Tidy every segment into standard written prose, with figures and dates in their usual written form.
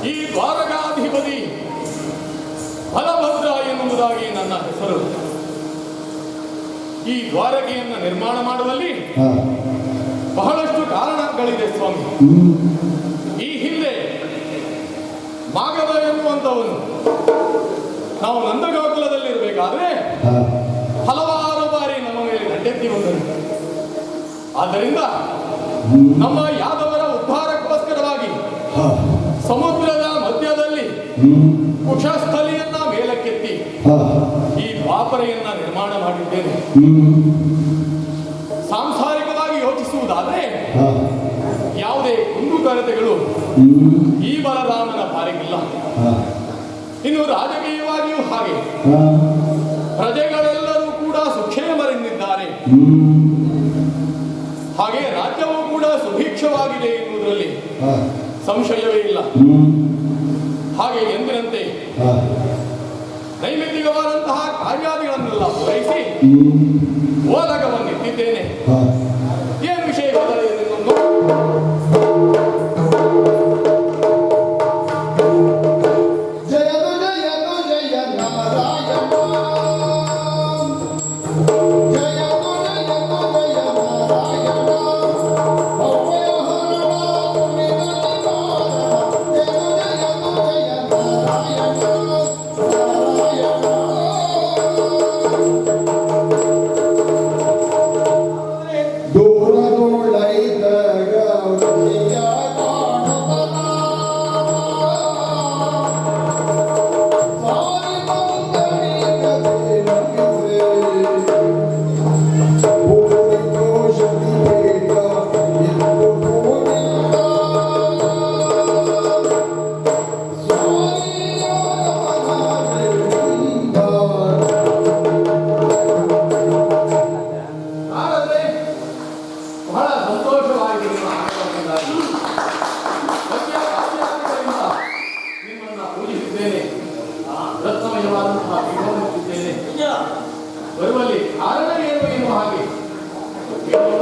ಈ ದ್ವಾರಕಾಧಿಪತಿ ಬಲಭದ್ರ ಎನ್ನುವುದಾಗಿ ನನ್ನ ಹೆಸರು. ಈ ದ್ವಾರಕೆಯನ್ನು ನಿರ್ಮಾಣ ಮಾಡುವಲ್ಲಿ ಬಹಳಷ್ಟು ಕಾರಣಗಳಿದೆ ಸ್ವಾಮಿ. ಈ ಹಿಂದೆ ಮಾಗದ ಎನ್ನುವಂತವನು ನಾವು ನಂದಗೋಕುಲದಲ್ಲಿರಬೇಕಾದ್ರೆ ಹಲವಾರು ಬಾರಿ ನಮ್ಮ ಮೇಲೆ ದಂಡೆತ್ತಿ ಬಂದರು. ಆದ್ದರಿಂದ ನಮ್ಮ ಯಾದವರ ಉದ್ಧಾರಕ್ಕೋಸ್ಕರವಾಗಿ ಸಮುದ್ರದ ಮಧ್ಯದಲ್ಲಿ ಕುಶಸ್ಥಲಿಯನ್ನ ಮೇಲಕ್ಕೆತ್ತಿ ಈ ದ್ವಾಪರೆಯನ್ನ ನಿರ್ಮಾಣ ಮಾಡಿದ್ದೇನೆ. ಸಾಂಸಾರಿಕವಾಗಿ ಯೋಚಿಸುವುದಾದ್ರೆ ಯಾವುದೇ ಕುಂದುಕೊರತೆಗಳು ಈ ಬಲರಾಮನ ಪಾಲಿಗಿಲ್ಲ. ಇನ್ನು ರಾಜಕೀಯವಾಗಿಯೂ ಹಾಗೆ ಪ್ರಜೆಗಳೆಲ್ಲರೂ ಕೂಡ ಸುಕ್ಷೇಮರೆಂದಿದ್ದಾರೆ. ಹಾಗೆ ರಾಜ್ಯವೂ ಕೂಡ ಸುಭಿಕ್ಷವಾಗಿದೆ ಎನ್ನುವುದರಲ್ಲಿ ಸಂಶಯವೇ ಇಲ್ಲ. ಹಾಗೆ ಎಂದಿನಂತೆ ನೈಮಿತ್ತಿಕವಾದಂತಹ ಕಾರ್ಯಾದಿಗಳನ್ನೆಲ್ಲ ಪೂರೈಸಿ ಓಲಗವನ್ನಿಟ್ಟಿದ್ದೇನೆ. ಏನು ವಿಷಯ ಗೊತ್ತಾಯಿತು?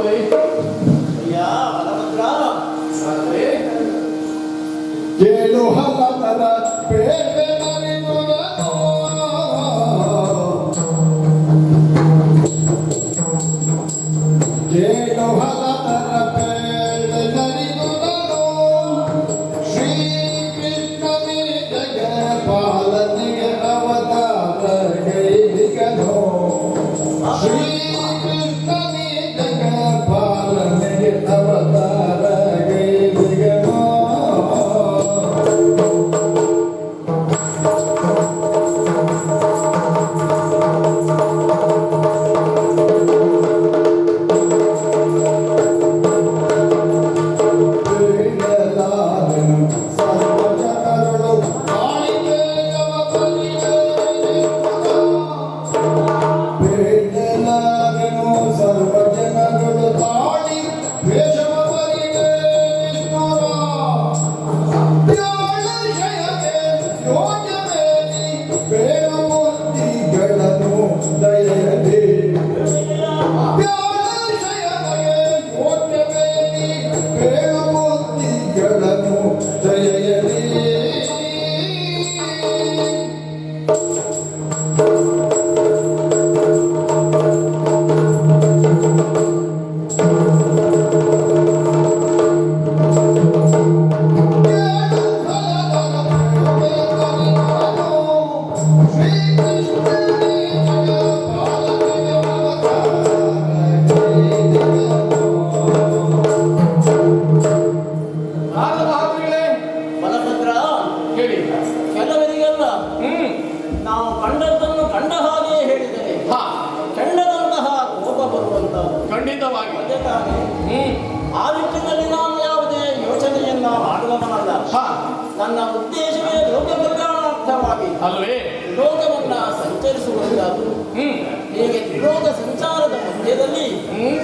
ಹೇಳುವುದೇ? ಅಯ್ಯ ಬಲಭದ್ರ, ಶಾಸ್ತ್ರಿ, ಕೇಳು ಹಲತರ ಬೇರೆ ನರಿನುರನು. ಕೇಳು ಹಲತರ ಬೇರೆ ನರಿನುರನು. ಶ್ರೀಕೃಷ್ಣನೇ ಜಗಪಾಲನಿಗೆ ಅವತಾರ ಗೈದಿಗನು. ಶ್ರೀಕೃಷ್ಣನೇ ಜಗಪಾಲನಿಗೆ ಅವತಾರ ಗೈದಿಗನು. ರಾಜಮಹಾತ್ರಿಗಳೇ, ಬಲಭದ್ರ, ಹೇಳಿ. ಕೆಲವರಿಗೆಲ್ಲ ಹ್ಮ್ ನಾವು ಕಂಡದ್ದನ್ನು ಕಂಡ ಹಾಗೆ ಹೇಳಿದರೆ ಹಾ, ಕೆಂಡದಂತಹ ಕೋಪ ಬರುವಂತ ಖಂಡಿತವಾಗಿ. ಅದೇ ತಾನೇ. ಹ್ಮ್ ಆ ನಿಟ್ಟಿನಲ್ಲಿ ನಾನು ಯಾವುದೇ ಯೋಚನೆಯನ್ನ ಮಾಡುವವನಲ್ಲ. ಹಾ, ನನ್ನ ಉದ್ದೇಶವೇ ಲೋಕ ಕಲ್ಯಾಣಾರ್ಥವಾಗಿ ಅಲ್ವೇ? ಲೋಕವನ್ನ ಸಂಚರಿಸುವಂತದ್ದು. ಹ್ಮ್ ಹೀಗೆ ತ್ರಿಲೋಕ ಸಂಚಾರದ ಮಧ್ಯದಲ್ಲಿ ಹ್ಮ್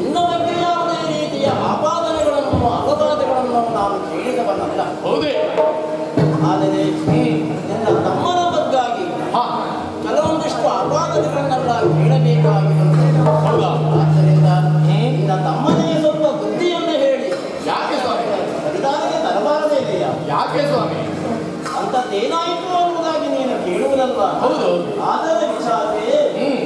ಇನ್ನ ಬಗ್ಗೆ ಯಾವುದೇ ರೀತಿಯ ಆಪಾದನೆಗಳನ್ನು ಅಪವಾದಗಳನ್ನು ನಾನು ಕೇಳಿದವನಲ್ಲ. ಹೌದೇ? ಆದರೆ ನನ್ನ ತಮ್ಮನ ಬಗ್ಗಾಗಿ ಹಾ, ಕೆಲವೊಂದಿಷ್ಟು ಅಪವಾದನೆಗಳನ್ನೆಲ್ಲ ಕೇಳಬೇಕಾಗಿ ಬಂತು. ಹೌದಾ? ಆದ್ದರಿಂದ ನಿನ್ನ ತಮ್ಮನೇ ಸ್ವಲ್ಪ ಬುದ್ಧಿಯನ್ನು ಹೇಳಿ ಯಾಕೆ ಸ್ವಾಮಿ? ಬಲಿದಾನಿಗೆ ತರಬಾರದೇ ಇದೆಯಾ? ಯಾಕೆ ಸ್ವಾಮಿ? ಅಂಥದ್ದೇನಾಯಿತು ಅನ್ನುವುದಾಗಿ ನೀನು ಕೇಳುವುದಲ್ವಾ? ಹೌದು. ಆದರೆ ವಿಚಾರವೇ ಹ್ಮ್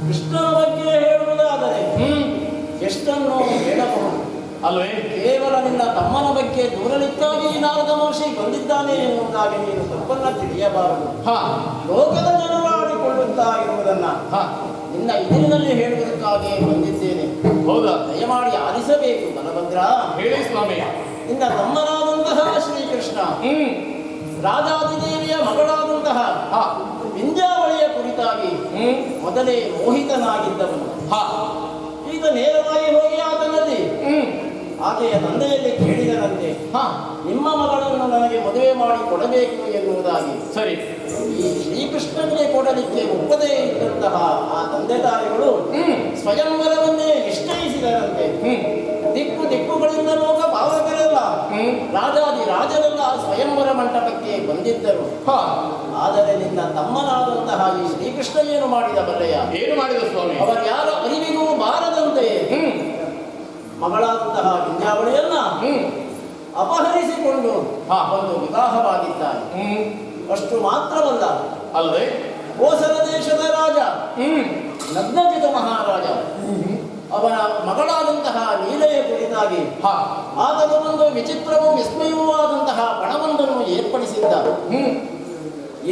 ಕೃಷ್ಣನ ಬಗ್ಗೆ ಹೇಳುವುದಾದರೆ ಎಷ್ಟನ್ನು ಹೇಳಬಹುದು. ಅಲ್ವೇ? ಕೇವಲ ನಿನ್ನ ತಮ್ಮನ ಬಗ್ಗೆ ದೂರಲಿಕ್ಕಾಗಿ ನಾರದ ಮಹರ್ಷಿ ಬಂದಿದ್ದಾನೆ ಎನ್ನುವುದಾಗಿ ನೀನು ತಪ್ಪನ್ನ ತಿಳಿಯಬಾರದು. ಹಾ ಲೋಕದ ಜನರು ಆಡಿಕೊಳ್ಳುತ್ತಾ ಇರುವುದನ್ನ ಹಾ, ನಿನ್ನ ಎದುರಿನಲ್ಲಿ ಹೇಳುವುದಕ್ಕಾಗಿ ಬಂದಿದ್ದೇನೆ. ಹೌದಾ? ದಯಮಾಡಿ ಆಲಿಸಬೇಕು ಬಲಭದ್ರ. ಹೇಳಿ ಸ್ವಾಮಿ. ನಿನ್ನ ತಮ್ಮನಾದಂತಹ ಶ್ರೀಕೃಷ್ಣ ಹ್ಮ್ ರಾಜಾದಿದೇವಿಯ ಮಗಳಾದಂತಹ ಹಾ ವಿಂಧ್ಯಾವಳಿಯ ಕುರಿತಾಗಿ ಹ್ಮ್ ಮೊದಲೇ ಮೋಹಿತನಾಗಿದ್ದವನು. ಹಾ ಈಗ ನೇರವಾಗಿ ಹೋಗಿ ಆತನಲ್ಲಿ ಆಕೆಯ ತಂದೆಯಲ್ಲಿ ಕೇಳಿದರಂತೆ, ಹಾ ನಿಮ್ಮ ಮಗಳನ್ನು ನನಗೆ ಮದುವೆ ಮಾಡಿ ಕೊಡಬೇಕು ಎನ್ನುವುದಾಗಿ. ಸರಿ. ಈ ಶ್ರೀಕೃಷ್ಣನಿಗೆ ಕೊಡಲಿಕ್ಕೆ ಒಪ್ಪದೇ ಇದ್ದಂತಹ ಆ ತಂದೆ ತಾಯಿಗಳು ಸ್ವಯಂವರವನ್ನೇ ನಿಶ್ಚಯಿಸಿದರಂತೆ. ದಿಕ್ಕು ದಿಕ್ಕುಗಳಿಂದ ಲೋಕ ಪಾವಕರೆಲ್ಲ ರಾಜಾದಿ ರಾಜರೆಲ್ಲ ಸ್ವಯಂವರ ಮಂಟಪಕ್ಕೆ ಬಂದಿದ್ದರು. ಹಾ, ಆದರೆ ನಿನ್ನ ತಮ್ಮನಾದಂತಹ ಈ ಶ್ರೀಕೃಷ್ಣ ಏನು ಮಾಡಿದ ಬಲ್ಲೆಯ? ಏನು ಮಾಡಿದ ಸ್ವಾಮಿ? ಅವರ ಯಾರ ಅರಿವಿಗೂ ಬಾರದಂತೆ ಮಗಳಾದಂತಹ ವಿದ್ಯಾವಳಿಯನ್ನ ಅಪಹರಿಸಿಕೊಂಡು ಒಂದು ವಿವಾಹವಾಗಿದ್ದಾನೆ. ಅಷ್ಟು ಮಾತ್ರವಲ್ಲ, ಅಲ್ಲದೆ ಕೋಸಲ ದೇಶದ ರಾಜ ನಗ್ನಜಿತ ಮಹಾರಾಜ ಅವನ ಮಗಳಾದಂತಹ ನೀಲೆಯ ಕುರಿತಾಗಿ ಆತನು ಒಂದು ವಿಚಿತ್ರವೂ ವಿಸ್ಮಯವೂ ಆದಂತಹ ಬಣವೊಂದನ್ನು ಏರ್ಪಡಿಸಿದ್ದ.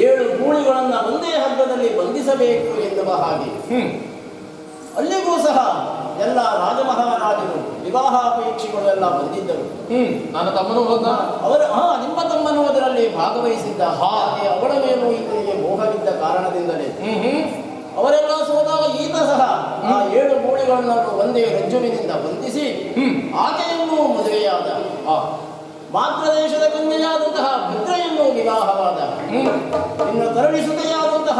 7 ಗೂಳಿಗಳನ್ನು ಒಂದೇ ಹಗ್ಗದಲ್ಲಿ ಬಂಧಿಸಬೇಕು ಎನ್ನುವ ಹಾಗೆ. ಅಲ್ಲಿಗೂ ಸಹ ಎಲ್ಲ ರಾಜಮಹಾರಾಜರು ವಿವಾಹಾಪೇಕ್ಷಿಗಳು ಎಲ್ಲ ಬಂದಿದ್ದರು. ನನ್ನ ತಮ್ಮನು ಹೋದ. ನಿಮ್ಮ ತಮ್ಮನು ಅದರಲ್ಲಿ ಭಾಗವಹಿಸಿದ್ದ. ಹಾಗೆ ಅವಳ ಮೇಲೂ ಈತನಿಗೆ ಮೋಹವಿದ್ದ ಕಾರಣದಿಂದಲೇ ಅವರೆಲ್ಲ ಸೋದಾಗ ಈತ ಸಹ ಆ 7 ಗೂಳಿಗಳನ್ನು ಒಂದೇ ರಜ್ಜುವಿನಿಂದ ಬಂಧಿಸಿ ಆಕೆಯನ್ನು ಮದುವೆಯಾದ. ಮಾತ್ರ ದೇಶದ ಕನ್ಯೆಯಾದಂತಹ ಭದ್ರೆಯನ್ನು ವಿವಾಹವಾದ. ಇನ್ನು ತರಣಿಸುತೆಯಾದಂತಹ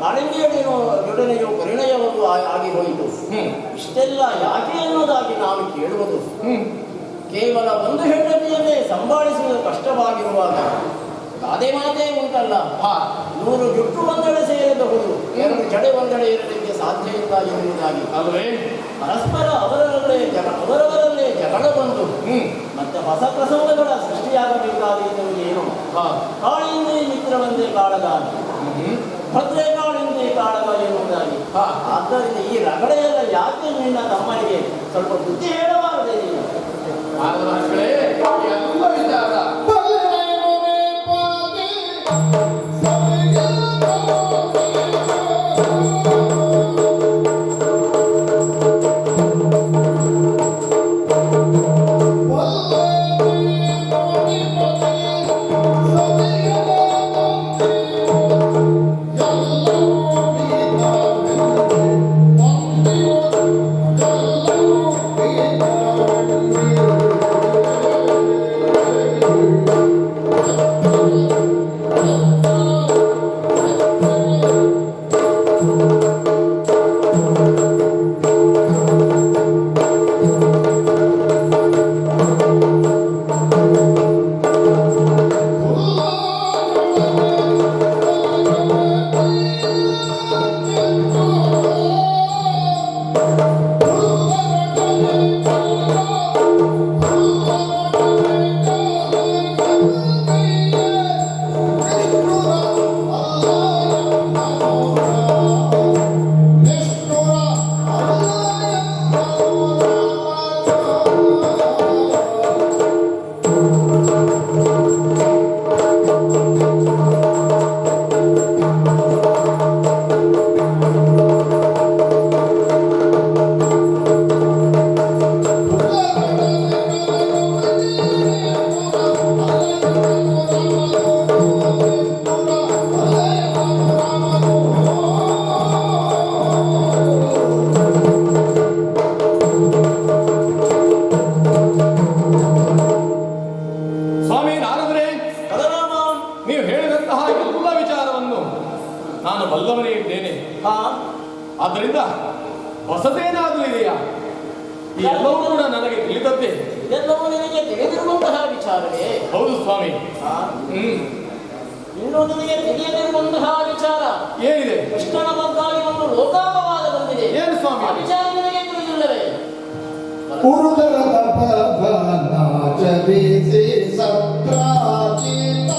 ಕಾಳಿಂದಿಯೊಡನೆಯೂ ಪರಿಣಯವನ್ನು ಆಗಿ ಹೋಯಿತು. ಇಷ್ಟೆಲ್ಲ ಯಾಕೆ ಅನ್ನೋದಾಗಿ ನಾನು ಕೇಳುವುದು, ಕೇವಲ ಒಂದು ಹೆಂಡತಿಯನ್ನೇ ಸಂಭಾಳಿಸುವುದು ಕಷ್ಟವಾಗಿರುವಾಗ ಗಾದೆ ಮಾತೇ ಉಂಟಲ್ಲ, 100 ಜುಟ್ಟು ಒಂದೆಡೆ ಸೇರಬಹುದು, 2 ಜಡೆ ಒಂದೆಡೆ ಇರಲಿಕ್ಕೆ ಸಾಧ್ಯ ಇಲ್ಲ ಎನ್ನುವುದಾಗಿ. ಅಲ್ವೇ? ಪರಸ್ಪರ ಅವರವರಲ್ಲೇ ಜಗಳ ಬಂದು ಮತ್ತೆ ಹೊಸ ಪ್ರಸಂಗಗಳ ಸೃಷ್ಟಿಯಾಗಬೇಕಾದ ಏನು? ಕಾಳಿಂದಿ ಮಿತ್ರವಂದೇ ಕಾಳಗ, ಭದ್ರೆ ಕಾಳಿಂದಿ ಕಾಳಗ ಎನ್ನುವುದಾಗಿ. ಆದ್ದರಿಂದ ಈ ರಗಳೆಯೆಲ್ಲ ಯಾಕೆ ನಿನ್ನ ತಮ್ಮನಿಗೆ ಸ್ವಲ್ಪ ಬುದ್ಧಿ ಹೇಳಬಾರದೆ ನೀನು? ಎಲ್ಲ ವಿಚಾರ ನಾನು ಬಲ್ಲವನೇ ಇದ್ದೇನೆ. ಆದ್ದರಿಂದ ಹೊಸತೇನಾದರೂ ಇದೆಯಾ? ಈ ಎಲ್ಲವೂ ಕೂಡ ನನಗೆ ತಿಳಿದದ್ದೇ. ಎಲ್ಲವೂ ನಿನಗೆ ತಿಳಿದಿರುವಂತಹ ವಿಚಾರವೇ? ಹೌದು ಸ್ವಾಮಿ. ಇನ್ನು ನಿನಗೆ ತಿಳಿಯದಿರುವಂತಹ ವಿಚಾರ ಏನಿದೆ? ಕೃಷ್ಣನ ಬಗ್ಗಾಗಿ ಒಂದು ಲೋಕಾಪವಾದ ಬಂದಿದೆ. ಏನು ಸ್ವಾಮಿ? ಆ ವಿಚಾರ ನಿನಗೆ ತಿಳಿದಿಲ್ಲವೇ? ಪುರುಷರ ತಪವನಾಚರಿಸಿ ಸತ್ರಾಜಿತ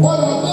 What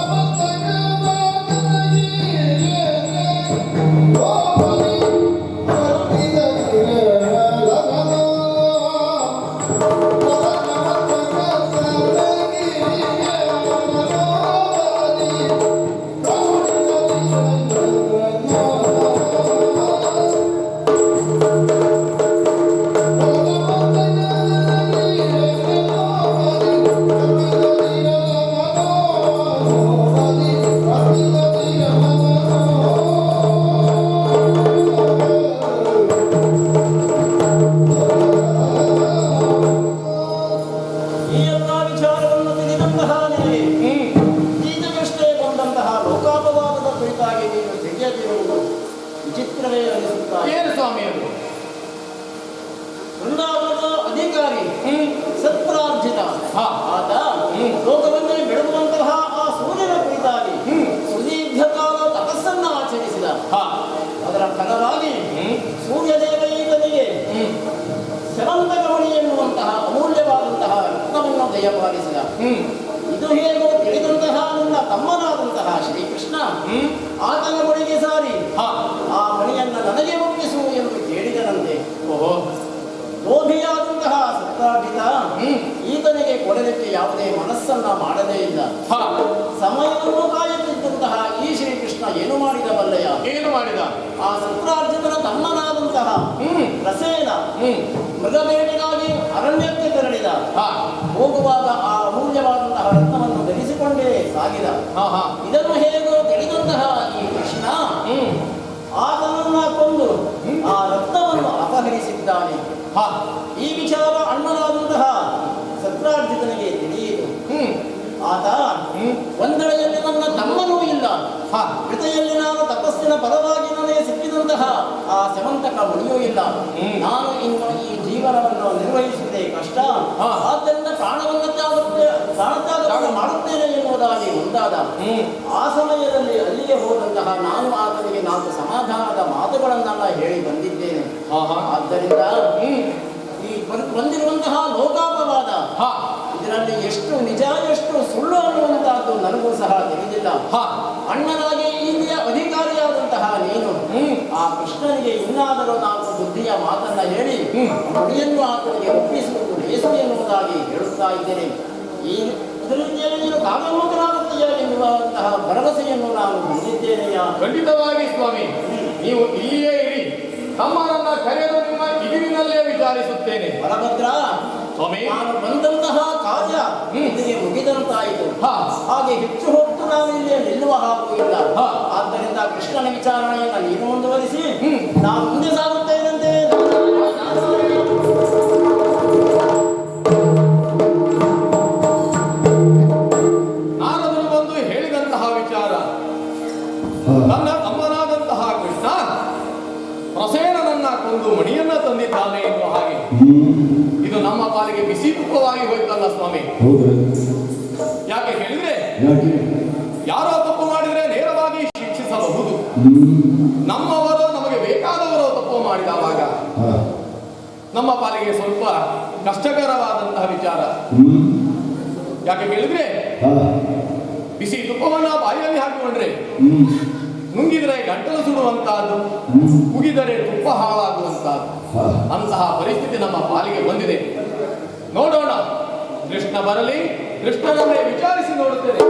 ಹಾ. ಆತ ಲೋಕವನ್ನೇ ಬೆಳಗುವಂತಹ ಆ ಸೂರ್ಯನ ಕುರಿತಾಗಿ ಸುದೀರ್ಘ ಕಾಲ ತಪಸ್ಸನ್ನು ಆಚರಿಸಿದ. ಹಾ. ಅದರ ಫಲವಾಗಿ ಸೂರ್ಯದೇವ ಈತನಿಗೆ ಶವಂತಕಮಣಿ ಎನ್ನುವಂತಹ ಅಮೂಲ್ಯವಾದಂತಹ ರತ್ನವನ್ನು ದಯಪಾಲಿಸಿದ. ಇದು ಹೇಗೋ ತಿಳಿದಂತಹ ನನ್ನ ತಮ್ಮನಾದಂತಹ ಶ್ರೀಕೃಷ್ಣ ಆತನ ಬಳಿಗೆ ಸಾರಿ ಆ ಮಣಿಯನ್ನು ನನಗೆ ಒಪ್ಪಿಸು ಎಂದು ಕೇಳಿದನಂತೆ. ಓಹೋ. ಲೋಭಿಯಾದಂತಹ ಸತ್ರಾಜಿತ ಈತನಿಗೆ ಕೊಡಲಿಕ್ಕೆ ಯಾವುದೇ ಮನಸ್ಸನ್ನ ಮಾಡಲೇ ಇಲ್ಲ. ಸಮಯವನ್ನು ಕಾಯುತ್ತಿದ್ದಂತಹ ಈ ಶ್ರೀಕೃಷ್ಣ ಏನು ಮಾಡಿದ ಬಲ್ಲೆಯ? ಏನು ಮಾಡಿದ? ಆ ಸತ್ರಾರ್ಜಿತನ ತಮ್ಮನಾದಂತಹ ಪ್ರಸೇನ ಮೃಗಬೇಟೆಗಾಗಿ ಅರಣ್ಯಕ್ಕೆ ತೆರಳಿದ. ಹೋಗುವಾಗ ಆ ಅಮೂಲ್ಯವಾದಂತಹ ರತ್ನವನ್ನು ಧರಿಸಿಕೊಂಡೇ ಸಾಗಿದ. ಇದನ್ನು ಹೇಗೋ ತಿಳಿದಂತಹ ಈ ಕೃಷ್ಣ ಆತನನ್ನ ಕೊಂದು ಆ ರತ್ನವನ್ನು ಅಪಹರಿಸಿದ್ದಾನೆ. ಈ ವಿಚಾರ ಅಣ್ಣನಾದಂತಹ ಸತ್ರಾರ್ಜಿತನಿಗೆ ತಿಳಿಯಿತು. ಆತ ಒಂದೆಡೆಯಲ್ಲಿ ನನ್ನ ತಮ್ಮನೂ ಇಲ್ಲ, ಜೊತೆಯಲ್ಲಿ ನಾನು ತಪಸ್ಸಿನ ಪರವಾಗಿ ನನಗೆ ಸಿಕ್ಕಿದಂತಹ ಆ ಸಮಂತಕ ಮಣಿಯೂ ಇಲ್ಲ. ನಾನು ಇನ್ನು ಈ ಜೀವನವನ್ನು ನಿರ್ವಹಿಸುವುದೇ ಕಷ್ಟ, ಆದ್ದರಿಂದ ಪ್ರಾಣತ್ಯಾಗ ಮಾಡುತ್ತೇನೆ ಎನ್ನುವುದಾಗಿ ಮುಂದಾದ. ಆ ಸಮಯದಲ್ಲಿ ಅಲ್ಲಿಗೆ ಹೋದಂತಹ ನಾನು ಆತನಿಗೆ 4 ಸಮಾಧಾನದ ಮಾತುಗಳನ್ನೆಲ್ಲ ಹೇಳಿ ಬಂದಿದ್ದೇನೆ. ಆದ್ದರಿಂದ ಈ ಬಂದಿರುವಂತಹ ಲೋಕಾಪವಾದ ಇದರಲ್ಲಿ ಎಷ್ಟು ನಿಜ ಎಷ್ಟು ಸುಳ್ಳು ಅನ್ನುವಂತಹದ್ದು ನನಗೂ ಸಹ ತಿಳಿದಿಲ್ಲ. ಅಣ್ಣನಾಗಿ ಇಲ್ಲಿಯ ಅಧಿಕಾರಿಯಾದಂತಹ ನೀನು ಆ ಕೃಷ್ಣನಿಗೆ ಇನ್ನಾದರೂ 4 ಬುದ್ಧಿಯ ಮಾತನ್ನ ಹೇಳಿ ಮಣಿಯನ್ನು ಆತನಿಗೆ ಒಪ್ಪಿಸುವುದು ಲೇಸು ಎನ್ನುವುದಾಗಿ ಹೇಳುತ್ತಾ ಇದ್ದೇನೆ. ಈ ಇದರಿಂದಲೇ ನೀನು ಕಾವ್ಯಮೂಕನಾಗುತ್ತೀಯ ಎನ್ನುವಂತಹ ಭರವಸೆಯನ್ನು ನಾನು ಹೊಂದಿದ್ದೇನೆಯ. ಖಂಡಿತವಾಗಿ ಸ್ವಾಮಿ, ನೀವು ಇಲ್ಲಿಯೇ ಇರಿ. ತಮ್ಮನನ್ನ ಕರೆಯಲು ನಿಮ್ಮ ಇದಿರಿನಲ್ಲೇ ವಿಚಾರಿಸುತ್ತೇನೆ. ಬಲಭದ್ರ ಸ್ವಾಮಿ, ನಾನು ಬಂದಂತಹ ಕಾರ್ಯ ಇಲ್ಲಿಗೆ ಮುಗಿದಂತಾಯಿತು. ಹಾಗೆ ಹೆಚ್ಚು ಹೊತ್ತು ನಾವು ಇಲ್ಲಿ ನಿಲ್ಲುವ ಹಾಗೂ ಇಲ್ಲ. ಆದ್ದರಿಂದ ಕೃಷ್ಣನ ವಿಚಾರಣೆಯನ್ನು ನೀನು ಮುಂದುವರಿಸಿ ನಾನು ಮುಂದೆ ಸಾಗುತ್ತೇನಂತೆ. ನಾರದರು ಬಂದು ಹೇಳಿದಂತಹ ವಿಚಾರ, ನನ್ನ ತಮ್ಮನಾದಂತಹ ಕೃಷ್ಣ ಪ್ರಸೇನನನ್ನ ಕೊಂದು ಮಣಿಯನ್ನ ತಂದಿದ್ದಾನೆ ಎನ್ನುವ ಹಾಗೆ ಇದು ನಮ್ಮ ಪಾಲಿಗೆ ಬಿಸಿ ತುಪ್ಪವಾಗಿ ಹೋಯ್ತಲ್ಲ ಸ್ವಾಮಿ. ಯಾಕೆ ಹೇಳಿದ್ರೆ, ಯಾರೋ ತಪ್ಪು ಮಾಡಿದ್ರೆ ನೇರವಾಗಿ ಶಿಕ್ಷಿಸಬಹುದು. ನಮ್ಮವರು ನಮಗೆ ಬೇಕಾದವರು ತಪ್ಪು ಮಾಡಿದವಾಗ ನಮ್ಮ ಪಾಲಿಗೆ ಸ್ವಲ್ಪ ಕಷ್ಟಕರವಾದಂತಹ ವಿಚಾರ. ಯಾಕೆ ಹೇಳಿದ್ರೆ, ಬಿಸಿ ತುಪ್ಪವನ್ನ ಬಾಯಲ್ಲಿ ಹಾಕಿಕೊಂಡ್ರೆ ನುಂಗಿದರೆ ಗಂಟಲು ಸುಡುವಂತಹದ್ದು, ಉಗಿದರೆ ತುಪ್ಪ ಹಾಳಾಗುವಂತಹದ್ದು, ಅಂತಹ ಪರಿಸ್ಥಿತಿ ನಮ್ಮ ಪಾಲಿಗೆ ಬಂದಿದೆ. ನೋಡೋಣ, ಕೃಷ್ಣ ಬರಲಿ, ಕೃಷ್ಣನನ್ನೇ ವಿಚಾರಿಸಿ ನೋಡುತ್ತೇನೆ.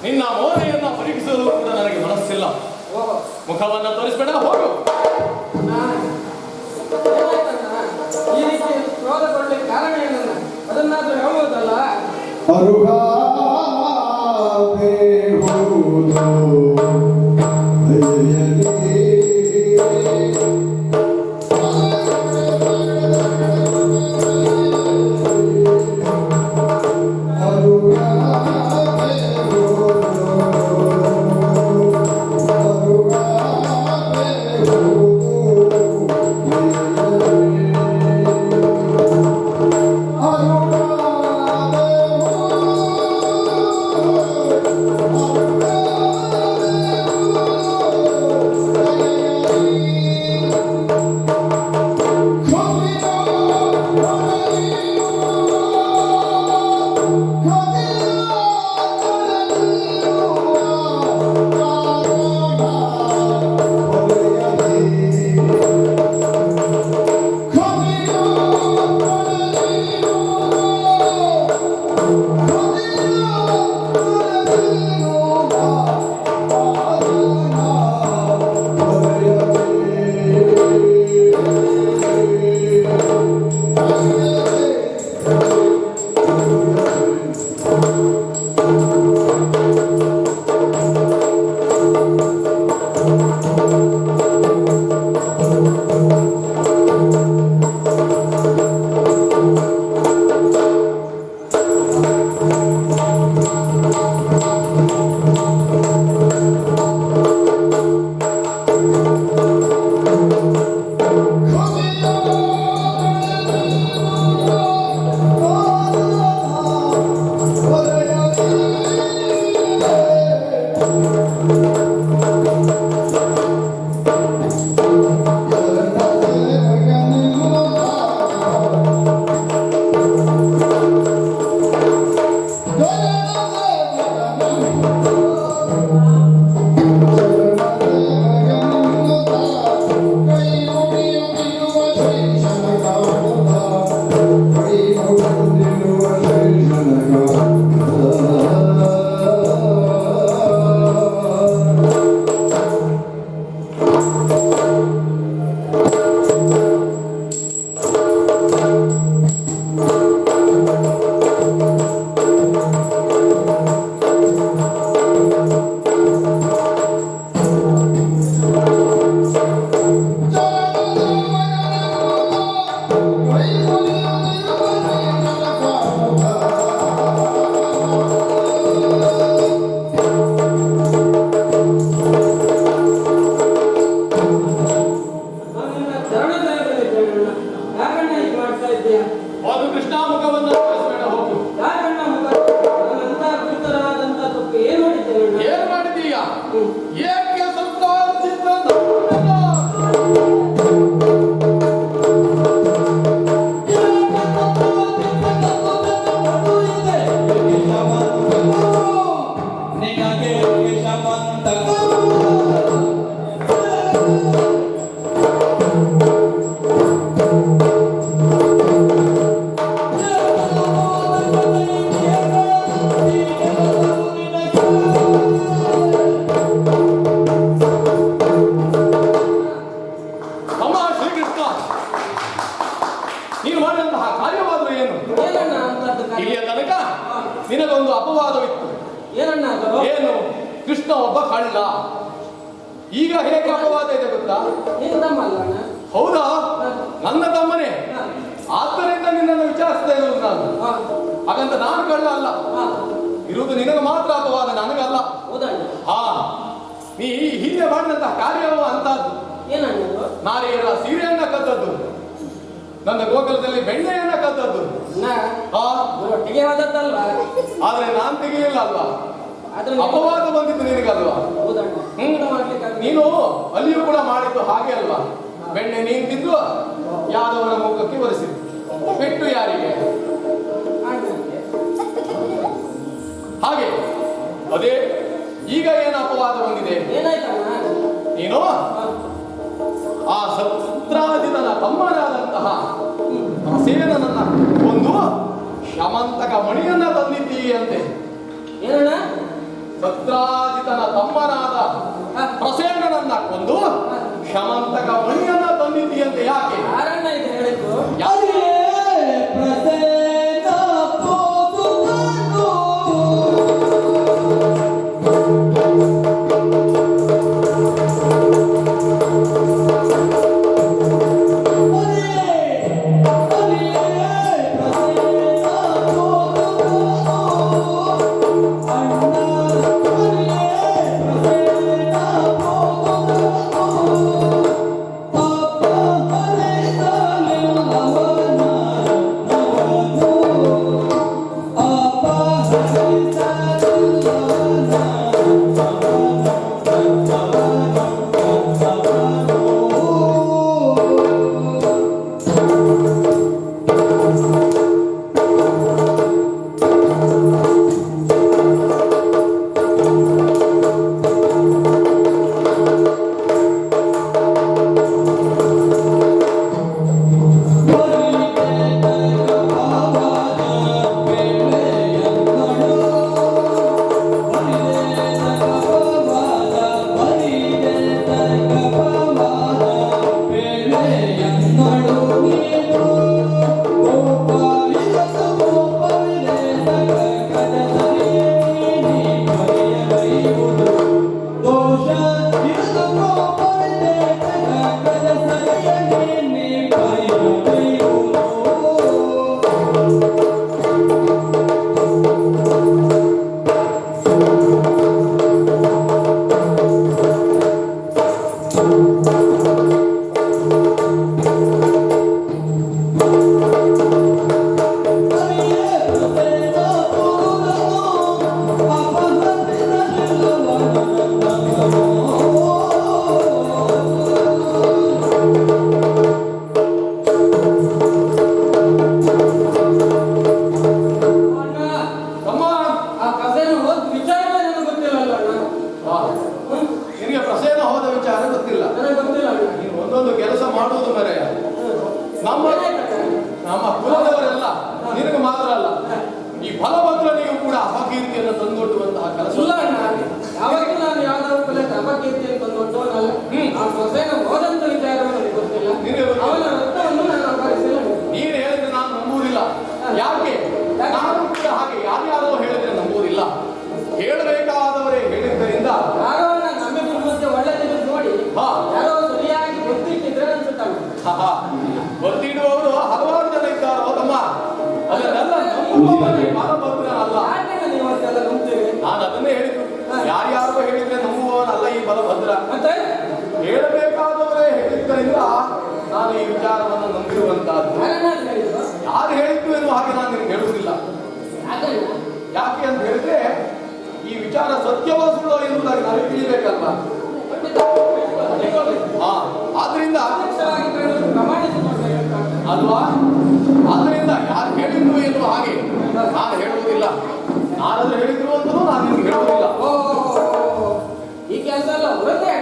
ನಿನ್ನ ಮೋನೆಯನ್ನ ಪರೀಕ್ಷಿಸಲು ಕೂಡ ನನಗೆ ಮನಸ್ಸಿಲ್ಲ. ಮುಖವನ್ನ ತೋರಿಸ್ಬೇಡ, ಹೋಗು. ಈ ರೀತಿ ಕ್ರೋಧಗೊಳ್ಳಲಿಕ್ಕೆ ಕಾರಣ ಏನನ್ನ ಅದನ್ನಾದ್ರೂ ಹೇಳ್ಬೋದಲ್ಲ. ಹೋಗು ಕೃಷ್ಣ ಮುಖವನ್ನು ತೋರಿಸಬೇಡ, ಹೋಗು. ಯಾಕಣ್ಣ ಮುಖ ನನ್ನಂತ ಪುತ್ರರಾದಂತ ತಪ್ಪು ಏನ್ ಮಾಡಿದ್ದೇನೆ? ಏನ್ ಮಾಡಿದೀಯ? ಏಕೆ ಸ್ವಲ್ಪ ನೀನು ಮಾಡಿದಂತಹ ಕಾರ್ಯವಾದರೂ ಏನು? ಏನಣ್ಣ ಅಂತದ್ದು ಕಾರ್ಯ? ಇಲ್ಲಿಯ ತನಕ ನಿನಗೊಂದು ಅಪವಾದವಿತ್ತು. ಏನಣ್ಣ ಅದು? ಏನು? ಕೃಷ್ಣ ಒಬ್ಬ ಕಳ್ಳ. ಈಗ ಹೇಗೆ ಅಪವಾದ ಇದೆ ಗೊತ್ತಾ? ನೀನು ತಮ್ಮ ಅಲ್ಲ ಅಣ್ಣ? ಹೌದಾ? ನನ್ನ ತಮ್ಮನೇ. ಆದ್ದರಿಂದ ನಿನ್ನನ್ನು ವಿಚಾರಿಸ್ತಾ ಇರುವುದು ನಾನು. ಹಾಗಂತ ನಾನು ಕಳ್ಳ ಅಲ್ಲ. ಇರುವುದು ನಿನಗೆ ಮಾತ್ರ ಅಪವಾದ, ನನಗಲ್ಲ. ಹೌದಣ್ಣ? ಹಾ, ನೀ ಹಿಂದೆ ಮಾಡಿದಂತಹ ಕಾರ್ಯವು ಅಂತದ್ದು. ಏನಣ್ಣ ಅದು? ನಾರಿಯರ ಸೀರೆಯನ್ನ ಕದ್ದದ್ದು, ನನ್ನ ಗೋಕುಲದಲ್ಲಿ ಬೆಣ್ಣೆಯನ್ನ ಕದ್ದದ್ದು. ಹಾ, ಒಟ್ಟಿಗೆ ಹೋದದ್ದಲ್ವಾ? ಆದ್ರೆ ನಾನ್ ತೆಗಿಲಿಲ್ಲ ಅಲ್ವಾ? ಆದ್ರೆ ಅಪವಾದ ಬಂದಿದ್ದು ನಿನಗಲ್ವಾ? ಹೌದಣ್ಣ. ನೀನು ಅಲ್ಲಿಯೂ ಕೂಡ ಮಾಡಿದ್ದು ಹಾಗೆ ಅಲ್ವಾ? ಬೆಣ್ಣೆ ನೀನ್ ತಿಂದು ಯಾದವನ ಮುಖಕ್ಕೆ ಒರೆಸಿದ್ದು, ಬಿಟ್ಟು ಯಾರಿಗೆ? ಹಾಗೆ ಅದೇ ಈಗ ಏನು ಅಪವಾದ ಬಂದಿದೆ? ಏನಾಯ್ತಣ್ಣ? ನೀನು ಆ ಸತ್ರಾಜಿತನ ತಮ್ಮನಾದಂತಹ ಪ್ರಸೇನನನ್ನ ಒಂದು ಶಮಂತಕ ಮಣಿಯನ್ನ ತಂದಿದ್ದೀಯಂತೆ. ಏನಣ್ಣ? ಸತ್ರಾಜಿತನ ತಮ್ಮನಾದ ಪ್ರಸೇನನನ್ನ ಕೊಂದು ಶಮಂತಕ ಮಣಿಯನ್ನ ತಂದಿದ್ದೀಯಂತೆ. ಯಾಕೆ? ಯಾರಣ್ಣ ಇದು ಹೇಳಿದ್ದು? ಯಾಕೆ? ನಿನಗೆ ಪ್ರಸೇನ ಹೋದ ವಿಚಾರ ಗೊತ್ತಿಲ್ಲ. ನೀನು ಒಂದೊಂದು ಕೆಲಸ ಮಾಡುವುದು ಮರೆಯ. ನಮ್ಮ ಕುಲದವರೆಲ್ಲ ನಿನಗೆ ಮಾತ್ರ ಅಲ್ಲ, ಈ ಫಲಭದ್ರನಿಗೂ ಕೂಡ ಅಪಕೀರ್ತಿಯನ್ನು ತಂದೊಡ್ಡುವಂತಹ ಕೆಲಸ. ಯಾವತ್ತೂ ನಾನು ಯಾವ್ದಾದ್ರು ಕುಲಕ್ಕೆ ಅಪಕೀರ್ತಿಯನ್ನು ತಂದೊಡ್ಡುವನಲ್ಲ. ಆ ಪ್ರಸೇನ ಹೋದಂತ ವಿಚಾರ ನನಗೆ ಗೊತ್ತಿಲ್ಲ. ಅವನ ರಕ್ತವನ್ನು ನಾನು ಅಪಹರಿಸಿಲ್ಲ. ನೀನು ಹೇಳಿದ್ರೆ ನಾನು ನಂಬುವುದಿಲ್ಲ. ಯಾಕೆ? ನಾನು ಕೂಡ ಹಾಗೆ ಯಾರ್ಯಾರೋ ಹೇಳಿದ್ರೆ ನಂಬುವುದಿಲ್ಲ. ಹೇಳಬೇಕಾದವರೇ ಹೇಳಿದ್ದರಿಂದ ನಮ್ಮಿಬ್ಬರ ಮಧ್ಯೆ ಒಳ್ಳೆದಿದ್ದು ನೋಡಿ ಯಾರೋ ಸರಿಯಾಗಿ ಗೊತ್ತಿಟ್ಟಿದ್ರೆ ಅನ್ಸುತ್ತಲ್ಲ. ಗೊತ್ತಿಡುವವರು ಹಲವಾರು ಜನ ಇದ್ದಾರೋ ತಮ್ಮ. ಅದನ್ನೆಲ್ಲ ನಂಬುವವರೇ ಬಲಭದ್ರನಲ್ಲ. ನೀವು ಅಷ್ಟೆಲ್ಲ ನಂಬ್ತೀರಿ? ನಾನು ಅದನ್ನೇ ಹೇಳಿದ್ದು. ಯಾರ್ಯಾರೋ ಹೇಳಿದ್ರೆ ನಂಬುವವನಲ್ಲ ಈ ಬಲಭದ್ರ. ಮತ್ತೆ ಹೇಳಬೇಕಾದವರೇ ಹೇಳಿದ್ದರಿಂದ ನಾನು ಈ ವಿಚಾರವನ್ನು ನಂಬಿರುವಂತಹದ್ದು. ಯಾರು ಹೇಳಿದ್ರು? ಯಾರು ಹೇಳಿದ್ರು ಯಾಕೆ ಅಂತ ಹೇಳಿದ್ರೆ ಈ ವಿಚಾರ ಸತ್ಯವೋ ಸುಳ್ಳೋ ಎನ್ನುವುದಾಗಿ ನಾವು ತಿಳಿಬೇಕಲ್ವಾ? ಆದ್ರಿಂದ ಅಲ್ವಾ? ಆದ್ರಿಂದ ಯಾರು ಹೇಳಿದ್ರು ಎನ್ನುವ ಹಾಗೆ ನಾನು ಹೇಳುವುದಿಲ್ಲ. ನಾನಾದ್ರೂ ಹೇಳಿದ್ರು ಅಂತಲೂ ನಾನು ನಿಮ್ಗೆ ಹೇಳುವುದಿಲ್ಲ. ಈ ಕೆಲಸ ಎಲ್ಲ ಹೊರತೆ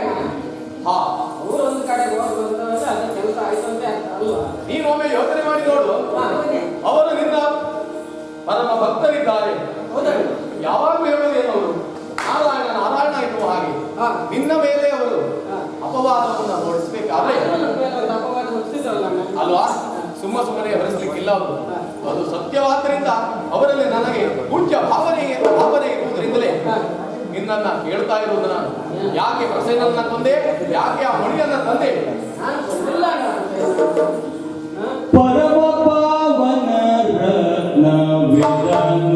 ಹಾ, ಅವರು ಒಂದು ಕಡೆ ಹೋಗುವಂತಂದ್ರೆ ಅದೇ ಕೆಲಸ ಆಯ್ತು ಅಂತ ಅಲ್ವಾ? ನೀನು ಒಮ್ಮೆ ಯೋಚನೆ ಮಾಡಿ ನೋಡು. ಅವರು ನಿನ್ನ ಪರಮ ಭಕ್ತರಿದ್ದಾರೆ. ಯಾವಾಗಲೂ ಹೇಳುವುದೇನು ಅವರು ನಾರಾಯಣ ನಾರಾಯಣ ಎನ್ನುವ ಹಾಗೆ ನಿನ್ನ ಮೇಲೆ ಅವರು ಅಪವಾದವನ್ನು ಹೊರಿಸಬೇಕಾದ್ರೆ ಅಲ್ವಾ? ಸುಮ್ಮನೆ ಹೊರಿಸಲಿಕ್ಕಿಲ್ಲ ಅವರು. ಅದು ಸತ್ಯವಾದ್ದರಿಂದ ಅವರಲ್ಲಿ ನನಗೆ ಪೂಜ್ಯ ಭಾವನೆ ಇರುವುದರಿಂದಲೇ ನಿನ್ನನ್ನ ಹೇಳ್ತಾ ಇರುವುದು ನಾನು. ಯಾಕೆ ಪ್ರಸೇನನ್ನ ತಂದೆ, ಯಾಕೆ ಆ ಮಣಿಯನ್ನ ತಂದೆ? ಪರಮ ಪಾವನ ರತ್ನವಿದನು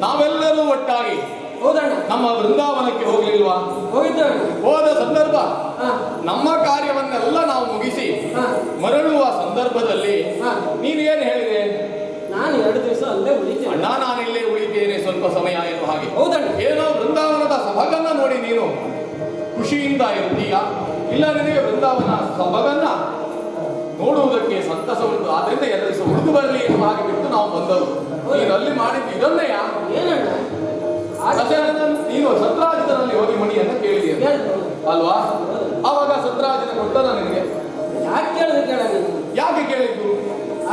ನಾವೆಲ್ಲರೂ ಒಟ್ಟಾಗಿ ಹೌದಣ್ಣ ನಮ್ಮ ವೃಂದಾವನಕ್ಕೆ ಹೋಗ್ಲಿಲ್ವಾ? ಹೋಗಿದ್ದೇವೆ. ಹೋದ ಸಂದರ್ಭ ನಮ್ಮ ಕಾರ್ಯವನ್ನೆಲ್ಲ ನಾವು ಮುಗಿಸಿ ಮರಳುವ ಸಂದರ್ಭದಲ್ಲಿ ನೀನು ಏನು ಹೇಳಿದೆ? ನಾನು 2 ದಿವಸ ಅಲ್ಲೇ ಉಳಿತೇನೆ ಅಣ್ಣ, ನಾನು ಇಲ್ಲೇ ಉಳಿತೇನೆ ಸ್ವಲ್ಪ ಸಮಯ ಎನ್ನುವ ಹಾಗೆ. ಹೌದಣ್ಣ. ಏನೋ ವೃಂದಾವನದ ಸೊಬಗನ್ನ ನೋಡಿ ನೀನು ಖುಷಿಯಿಂದ ಇರ್ತೀಯ, ಇಲ್ಲ ನಿನಗೆ ವೃಂದಾವನ ಸೊಬಗನ್ನ ನೋಡುವುದಕ್ಕೆ ಸಂತಸ ಉಂಟು, ಆದ್ರಿಂದ 2 ದಿವಸ ಉಳಿದು ಬರಲಿ ಎನ್ನುವ ಹಾಗೆ ಬಿಟ್ಟು ನಾವು ಬಂದವರು. ನೀನು ಅಲ್ಲಿ ಮಾಡಿದ್ದು ಇದನ್ನೆಯ ಏನಣ್ಣ? ನೀನು ಸತ್ರಾಜಿತನಲ್ಲಿ ಹೋಗಿ ಮಣಿಯನ್ನು ಕೇಳಿದೀಯ ಅಲ್ವಾ? ಆವಾಗ ಸತ್ರಾಜಿತ ಕೊಟ್ಟಲ್ಲ ನಿನಗೆ? ಯಾಕೆ ಕೇಳಿದ್ರೆ ಕೇಳ? ಯಾಕೆ ಕೇಳಿದ್ದು?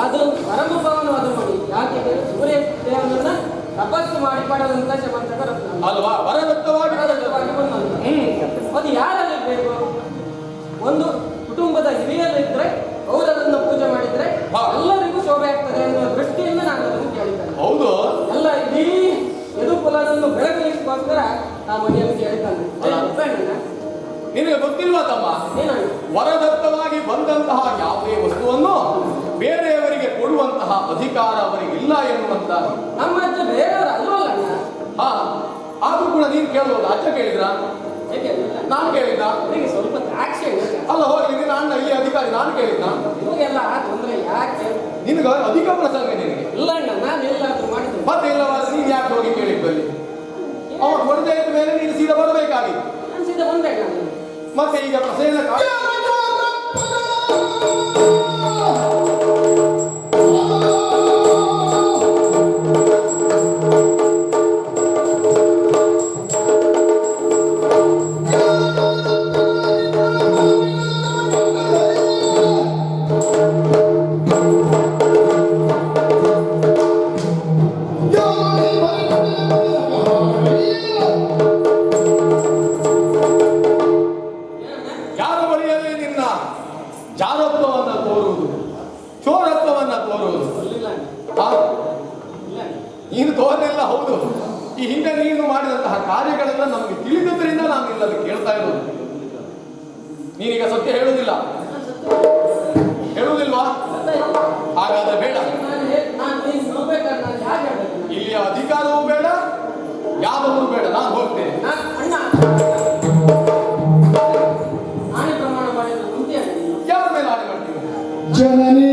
ಅದು ಪರಮ ಪಾವನವಾದ ಮಣಿ. ಯಾಕೆ ಸೂರ್ಯ ದೇವನನ್ನ ತಪಸ್ಸು ಮಾಡಿ ಪಡೆದಂತ ಶಮಂತಕ ರತ್ನ ಅಲ್ವಾ? ವರದತ್ತವಾಗಿ ಬಂದಂತ. ಅದು ಯಾರಲ್ಲಿ ಬೇಕು? ಒಂದು ಕುಟುಂಬದ ಹಿರಿಯರಿದ್ರೆ ಅವರನ್ನು ಪೂಜೆ ಮಾಡಿದ್ರೆ ಎಲ್ಲರಿಗೂ ಶೋಭೆ ಆಗ್ತದೆ ಅನ್ನೋ ದೃಷ್ಟಿಯಿಂದ ನಾನು ಅದನ್ನು ಕೇಳಿದ್ದೇನೆ. ಹೌದು, ಎಲ್ಲ ಇಡೀ ಯದುಕುಲವನ್ನು ಬೆಳಗಲಿಕ್ಕೋಸ್ಕರ ಆ ಮನೆಯನ್ನು ಕೇಳಿದ್ದಾನೆ. ನಿನಗೆ ಗೊತ್ತಿಲ್ವಾ ತಮ್ಮ? ವರದತ್ತವಾಗಿ ಬಂದಂತಹ ಯಾವುದೇ ವಸ್ತುವನ್ನು ಬೇರೆಯವರಿಗೆ ಕೊಡುವಂತಹ ಅಧಿಕಾರ ಅವರಿಗೆ ಇಲ್ಲ ಎನ್ನುವಂತ. ನಮ್ಮ ಅಜ್ಜ ಬೇರೆಯವರು ಅಲ್ವಲ್ಲ? ಹಾ, ಆದ್ರೂ ಕೂಡ ನೀನು ಕೇಳಬಹುದು. ಅಜ್ಜ ಕೇಳಿದ್ರ? ನಾನು ಕೇಳಿದ್ದ? ನಿಮಗೆ ಸ್ವಲ್ಪ ದ್ರಾಕ್ಷಿ ಅಲ್ಲ, ಹೋಗ್ಲಿ, ನಿನ್ನ ಅಣ್ಣ ಈ ಅಧಿಕಾರಿ, ನಾನು ಕೇಳಿದ್ದ? ನಿಮಗೆಲ್ಲ ತೊಂದರೆ ಯಾಕೆ? ನಿನಗ ಅಧಿಕ ಪ್ರಸಂಗ ನಿನಗೆ ಇಲ್ಲ ಅಣ್ಣ, ನಾನು ಎಲ್ಲಾದ್ರೂ ಮಾಡಿದ್ದೇನೆ. ಮತ್ತೆ ಇಲ್ಲವಾದ್ರೆ ನೀನು ಯಾಕೆ ಹೋಗಿ ಕೇಳಿದ್ದಲ್ಲಿ? ಅವ್ರು ಕೊಡದೇ ಇದ್ದ ಮೇಲೆ ನೀನು ಸೀದಾ ಬರಬೇಕಾಗಿತ್ತು. ನಾನು ಸೀದಾ ಬಂದೆ. ಮತ್ತೆ ಈಗ ಪ್ರಸೇನ ನೀನು ತೋರಲಿಲ್ಲ, ಹೌದು. ಈ ಹಿಂದೆ ನೀನು ಮಾಡಿದಂತಹ ಕಾರ್ಯಗಳೆಲ್ಲ ನಮಗೆ ತಿಳಿದದ್ರಿಂದ ನಾನು ಇಲ್ಲಲ್ಲಿ ಕೇಳ್ತಾ ಇರೋದು. ನೀನೀಗ ಸತ್ಯ ಹೇಳುವುದಿಲ್ಲ, ಹೇಳುವುದಿಲ್ವಾ? ಹಾಗಾದ್ರೆ ಬೇಡ. ಇಲ್ಲಿಯ ಅಧಿಕಾರವೂ ಬೇಡ, ಯಾದವರು ಬೇಡ, ನಾನು ಹೋಗ್ತೇನೆ. ಯಾರ ಮೇಲೆ ಆಣೆ ಮಾಡ್ತೀನಿ? ಜನನಿ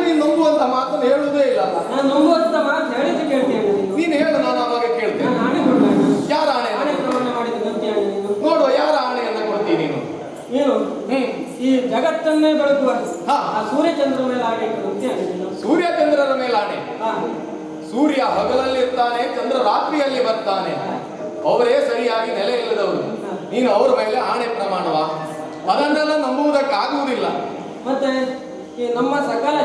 ನೀನು ನಂಬುವಂತ ಮಾತನ್ನು ಹೇಳುವುದೇ ಇಲ್ಲ. ನಾನು ನಂಬುವಂತ ಮಾತು ಹೇಳಿದ್ದು ಕೇಳ್ತೇನೆ ನೀನು ಹೇಳು, ನಾನು ಅವಾಗ ಕೇಳ್ತೇನೆ. ನಾನು ಆಣೆ ಕೊಡ್ಬೇಡ. ಯಾರ ಆಣೆ? ಆಣೆ ಪ್ರಮಾಣ ಮಾಡಿದ ನಂತೆ ಆಣೆ ನೀನು. ನೋಡುವ ಯಾರ ಆಣೆಯನ್ನ ಕೊಡ್ತೀನಿ ನೀನು? ನೀನು ಈ ಜಗತ್ತನ್ನೇ ಬೆಳಗುವ ಹಾ. ಆ ಸೂರ್ಯಚಂದ್ರ ಮೇಲೆ ಆಣೆ ಇಟ್ಟದಂತೆ ಆಣೆ ನೀನು. ಸೂರ್ಯ ಚಂದ್ರರ ಮೇಲೆ ಆಣೆ. ಹಾ. ಸೂರ್ಯ ಹಗಲಲ್ಲಿ ಇರ್ತಾನೆ, ಚಂದ್ರ ರಾತ್ರಿಯಲ್ಲಿ ಬರ್ತಾನೆ. ಅವರೇ ಸರಿಯಾಗಿ ನೆಲೆ ಇಲ್ಲದವರು. ನೀನು ಅವರ ಮೇಲೆ ಆಣೆ ಪ್ರಮಾಣವಾ? ಅದನ್ನೆಲ್ಲ ನಂಬುವುದಕ್ಕಾಗುವುದಿಲ್ಲ. ಮತ್ತೆ ಈ ನಮ್ಮ ಸಕಲ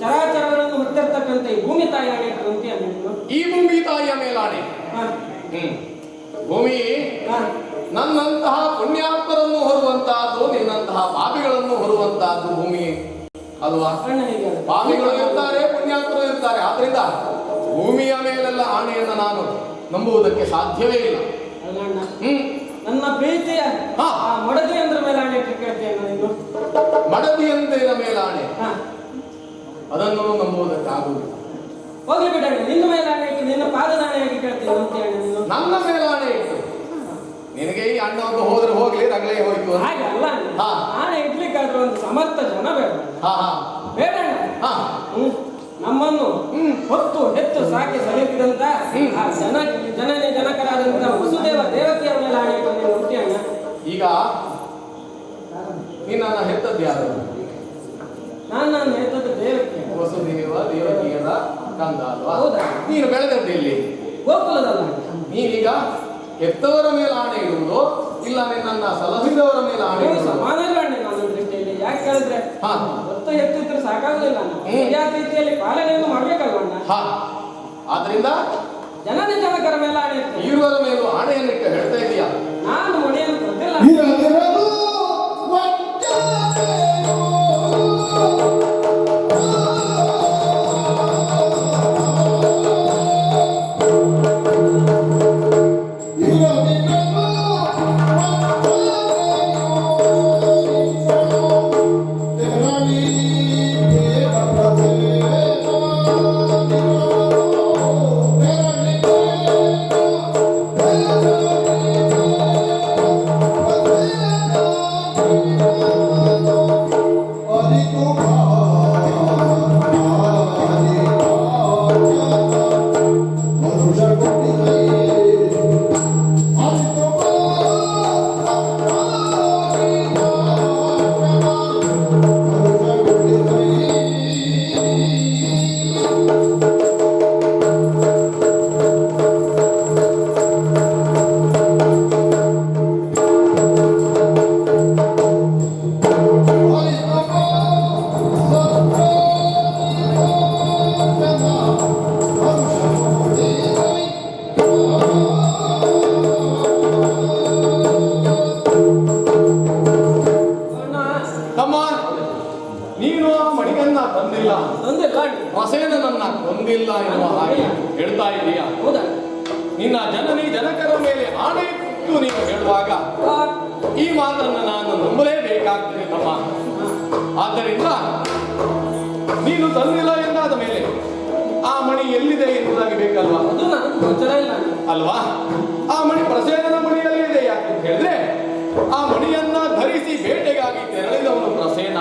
ಚರಾಚರಗಳನ್ನು ಹೊತ್ತಿರ್ತಕ್ಕಂಥ ಈ ಭೂಮಿ ತಾಯಿ ಆಣೆ ಇಟ್ಟದಂತೆ ಆಣೆ ನೀನು. ಈ ಭೂಮಿ ತಾಯಿಯ ಮೇಲಾಣೆ. ಹಾ. ಭೂಮಿ ಹಾ. ನನ್ನಂತಹ ಪುಣ್ಯಾತ್ಮರನ್ನು ಹೊರುವಂತಹದ್ದು, ನಿನ್ನಂತಹ ಪಾಪಿಗಳನ್ನು ಹೊರುವಂತಹದ್ದು ಭೂಮಿ ಅಲ್ವಾ? ಅಣ್ಣ ಹೀಗೆ ಪಾಪಿಗಳು ಇರ್ತಾರೆ, ಪುಣ್ಯಾತ್ಮರು ಇರ್ತಾರೆ. ಆದ್ರಿಂದ ಭೂಮಿಯ ಮೇಲೆಲ್ಲ ಆಣೆಯನ್ನು ನಾನು ನಂಬುವುದಕ್ಕೆ ಸಾಧ್ಯವೇ ಇಲ್ಲ. ಅಲ್ಲ ಅಣ್ಣ, ನನ್ನ ಪ್ರೀತಿಯ ಹಾ. ಆ ಮಡದಿ ಅಂದ್ರ ಮೇಲೆ ಆಣೆ ಇಟ್ಟು ಕೇಳ್ತೇನೆ ನೀನು. ಮಡದಿಯಂತೆಯ ಮೇಲಾಣೆ, ಹಾ. ಅದನ್ನು ನಂಬುವುದಕ್ಕಾಗುವುದಿಲ್ಲ. ಹೋಗ್ಲಿ ಬಿಡಣ್ಣ, ನಿನ್ನ ಮೇಲೆ ಆಣೆ ಇಟ್ಟು ನಿನ್ನ ಪಾದದಾಣೆಯಾಗಿ ಕೇಳ್ತೇನೆ ಅಂತ ಹೇಳಿ ನೀನು. ನನ್ನ ಮೇಲಾಣೆ ಇಟ್ಟು ನಿನಗೆ ಈ ಅಣ್ಣ ಒಂದು ಹೋದ್ರೆ ಹೋಗ್ಲಿ, ರಗಳೆ ಹೋಯ್ತು ಅಂತ. ಹಾಗೆ ಅಲ್ಲ ಅಣ್ಣ. ಹಾ. ಆಣೆ ಇಡ್ಲಿಕ್ಕಾದ್ರೂ ಒಂದು ಸಮರ್ಥ ಜನ ಬೇಡ. ಹಾ ಹಾ ಬೇಡ ಅಣ್ಣ. ಹಾ. ನಮ್ಮನ್ನು ಹೊತ್ತು ಹೆತ್ತು ಸಾಕಿ ಸಲಿಸಿದಂತ ಆ ಜನನೇ ಜನಕರಾದಂತ ವಸುದೇವ ದೇವಕಿಯರ ಮೇಲೆ ಆಣೆ ಇಟ್ಟು ನೀನು ಹುಟ್ಟಿ ಅಣ್ಣ. ಈಗ ನೀನನ್ನ ಹೆತ್ತದ್ದು ಯಾರು? ನಾನು ಹೆತ್ತದ್ದು ದೇವಕಿ. ವಸುದೇವ ದೇವಕಿಯರ ಕಂದ ಅಲ್ವಾ? ಹೌದಾ? ನೀನು ಬೆಳೆದದ್ದು ಎಲ್ಲಿ? ಗೋಕುಲದಲ್ಲ. ನೀನೀಗ ಹೆತ್ತವರ ಮೇಲೆ ಆಣೆ ಇಡುವುದು ಇಲ್ಲ ನಿನ್ನನ್ನ ಸಲಹಿದವರ ಮೇಲೆ ಆಣೆ ನೀವು ಇಡುವುದು? ಸಮಾನಗಳನ್ನೇ ನನ್ನ ದೃಷ್ಟಿಯಲ್ಲಿ. ಯಾಕೆ ಕೇಳಿದ್ರೆ ಹಾ. ಹೊತ್ತು ಹೆತ್ತಿದ್ರೆ ಸಾಕಾಗುದಿಲ್ಲ ಅಣ್ಣ. ಸರಿಯಾದ ರೀತಿಯಲ್ಲಿ ಪಾಲನೆಯನ್ನು ಮಾಡ್ಬೇಕಲ್ವಣ್ಣ. ಹಾ. ಆದ್ರಿಂದ ಜನನೇ ಜನಕರ ಮೇಲೆ ಆಣೆ ಇರ್ತೇನೆ. ಇರುವರ ಮೇಲೂ ಆಣೆಯನ್ನಿಟ್ಟು ಹೇಳ್ತಾ ಇದೀಯಾ? ನಾನು ಮಣಿಯನ್ನು ಕೊಟ್ಟಿಲ್ಲ. ಇರದಿರಲು ವಂಚನೆಯೋ. ಪ್ರಸೇನನನ್ನ ಕೊಂದಿಲ್ಲ ಎನ್ನುವ ಹಾಗೆ ಹೇಳ್ತಾ ಇದೀಯಾ? ಹೌದಾ? ನಿನ್ನ ಜನನಿ ಜನಕರ ಮೇಲೆ ಆಣೆ ಇಟ್ಟು ನೀನು ಹೇಳುವಾಗ ಈ ಮಾತನ್ನು ನಾನು ನಂಬಲೇಬೇಕಾಗ್ತದೆ ತಮ್ಮ. ಆದ್ದರಿಂದ ನೀನು ತಂದಿಲ್ಲ ಎಂದಾದ ಮೇಲೆ ಆ ಮಣಿ ಎಲ್ಲಿದೆ ಎನ್ನುವುದಾಗಿ ಬೇಕಲ್ವಾ? ಅದು ನನಗೆ ಗೋಚರ ಇಲ್ಲ ಅಲ್ವಾ? ಆ ಮಣಿ ಪ್ರಸೇನನ ಮಣಿಯಲ್ಲಿ ಇದೆ. ಯಾಕೆ ಅಂತ ಹೇಳಿದ್ರೆ ಆ ಮಣಿಯನ್ನ ಧರಿಸಿ ಬೇಟೆಗಾಗಿ ತೆರಳಿದವನು ಪ್ರಸೇನ.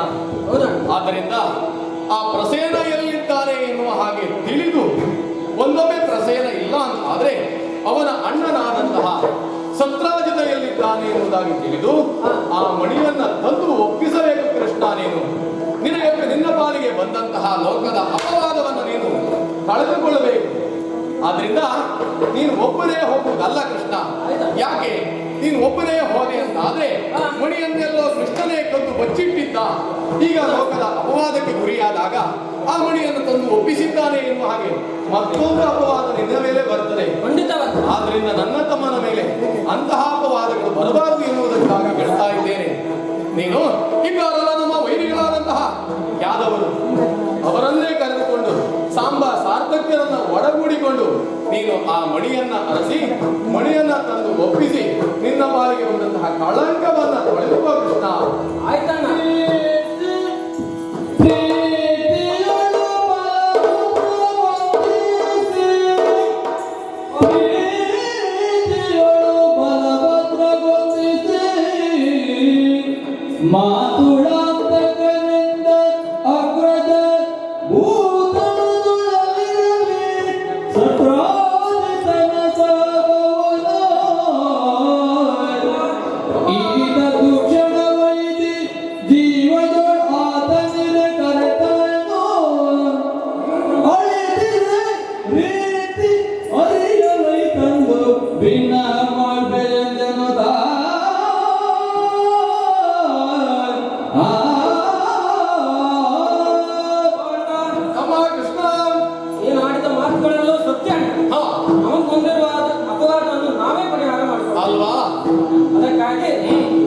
ಹೌದಾ? ಆದ್ದರಿಂದ ಆ ಪ್ರಸೇನ ಎಲ್ಲಿದ್ದಾನೆ ಎನ್ನುವ ಹಾಗೆ ತಿಳಿದು ಒಂದೊಮ್ಮೆ ಪ್ರಸೇನ ಇಲ್ಲ ಅಂತ ಆದ್ರೆ ಅವನ ಅಣ್ಣನಾದಂತಹ ಸತ್ರಾಜಿತ ಎಲ್ಲಿದ್ದಾನೆ ಎನ್ನುವುದಾಗಿ ತಿಳಿದು ಆ ಮಣಿಯನ್ನ ತಂದು ಒಪ್ಪಿಸಬೇಕು ಕೃಷ್ಣ. ನೀನು ನಿನ್ನ ಪಾಲಿಗೆ ಬಂದಂತಹ ಲೋಕದ ಅಪವಾದವನ್ನು ನೀನು ಕಳೆದುಕೊಳ್ಳಬೇಕು. ಆದ್ರಿಂದ ನೀನು ಒಬ್ಬನೇ ಹೋಗುವುದಲ್ಲ ಕೃಷ್ಣ. ಯಾಕೆ ನೀನು ಒಬ್ಬನೇ ಹೋದೆ ಅಂತ ಆದ್ರೆ ಮಣಿಯನ್ನೆಲ್ಲೋ ಕೃಷ್ಣನೇ ಕದ್ದು ಬಚ್ಚಿಟ್ಟಿದ್ದ. ಈಗ ಲೋಕದ ಅಪವಾದಕ್ಕೆ ಗುರಿಯಾದಾಗ ಆ ಮಣಿಯನ್ನು ತಂದು ಒಪ್ಪಿಸಿದ್ದಾನೆ ಎನ್ನುವ ಹಾಗೆ ಮತ್ತೊಂದು ಅಪವಾದ ನಿನ್ನ ಮೇಲೆ ಬರ್ತದೆ. ಆದ್ರಿಂದ ನನ್ನ ತಮ್ಮನ ಮೇಲೆ ಅಂತಹ ಅಪವಾದಗಳು ಬರಬಾರದು ಎನ್ನುವುದಕ್ಕಾಗಿ ಹೇಳ್ತಾ ಇದ್ದೇನೆ. ನೀನು ಇಬ್ಬರಲ್ಲ ನಮ್ಮ ವೈರಿಗಳಾದಂತಹ ಯಾದವರು ಅವರನ್ನೇ ಕರೆದುಕೊಂಡು ಸಾಂಬ ಸಾರ್ಥಕ್ಯರನ್ನ ಒಡಗೂಡಿಕೊಂಡು ನೀನು ಆ ಮಣಿಯನ್ನ ಅರಸಿ ಮಣಿಯನ್ನ ತಂದು ಒಪ್ಪಿಸಿ ನಿನ್ನ ಪಾಲಿಗೆ ಬಂದಂತಹ ಕಳಂಕವನ್ನ ತೊಳೆದುಕೋ ಕೃಷ್ಣ. ಆಯ್ತಣ್ಣ. ಮಾತುಳಾಂತಕನಿಂದ ಅಗ್ರಜ ಅಮ್ಮ ಕೃಷ್ಣ, ನೀನು ಆಡಿದ ಮಾತುಗಳೆಲ್ಲವೂ ಸತ್ಯ. ಹಾ ಅವನು ಕೊಂದಿರುವ ಅಪವಾದವನ್ನು ನಾವೇ ಪರಿಹಾರ ಮಾಡಿಕೊಳ್ಳ ಅಲ್ವಾ? ಅದಕ್ಕಾಗಿ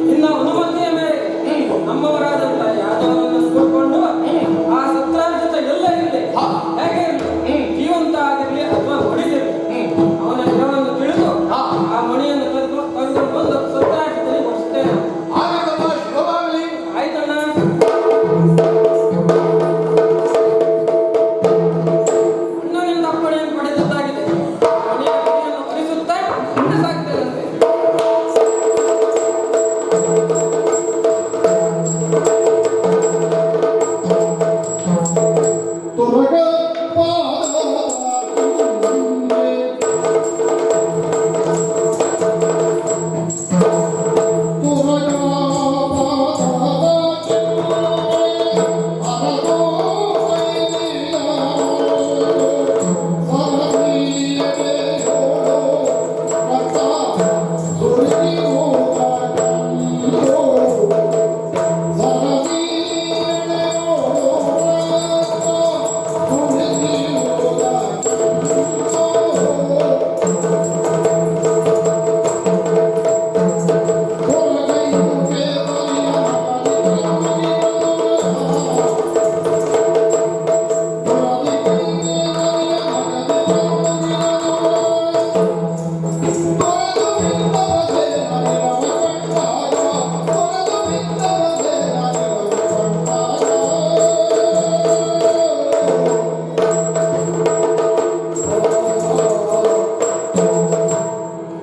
ನಿನ್ನ ಅನುಮತಿಯ ಮೇರೆಗೆ ನಮ್ಮವರಾದಂತ ಯಾದವರನ್ನು ಕೂಡಿಕೊಂಡು ಆ ಸತ್ರಾರ್ಜಿತ ಎಲ್ಲ ಇರಲಿ, ಹೇಗೆ ಇರಲಿ, ಜೀವಂತ ಆಗಿರಲಿ ಅಥವಾ ಹೊಡಿದಿರಲಿ, ಅವನ ನೆರವನ್ನು ತಿಳಿದು ಆ ಮಣಿಯನ್ನು ಕರೆದುಕೊಂಡು ಬಂದು ಸತ್ರಾರ್ಜಿತಲ್ಲಿ ಕೊಡಿಸ್ತೇನೆ. ಆಗದಮ್ಮ, ಶುಭವಾಗಲಿ. ಆಯ್ತಣ್ಣ. ಅಣ್ಣನಿಂದ ಅಪ್ಪಣೆಯನ್ನು ಪಡೆದದ್ದಾಗಿದೆ. ಮಣಿಯ ಕೈಯನ್ನು ಒಲಿಸುತ್ತಾ ಮುಂದೆ ಸಾಗ್ತೇನಂತೆ. ತುರಗ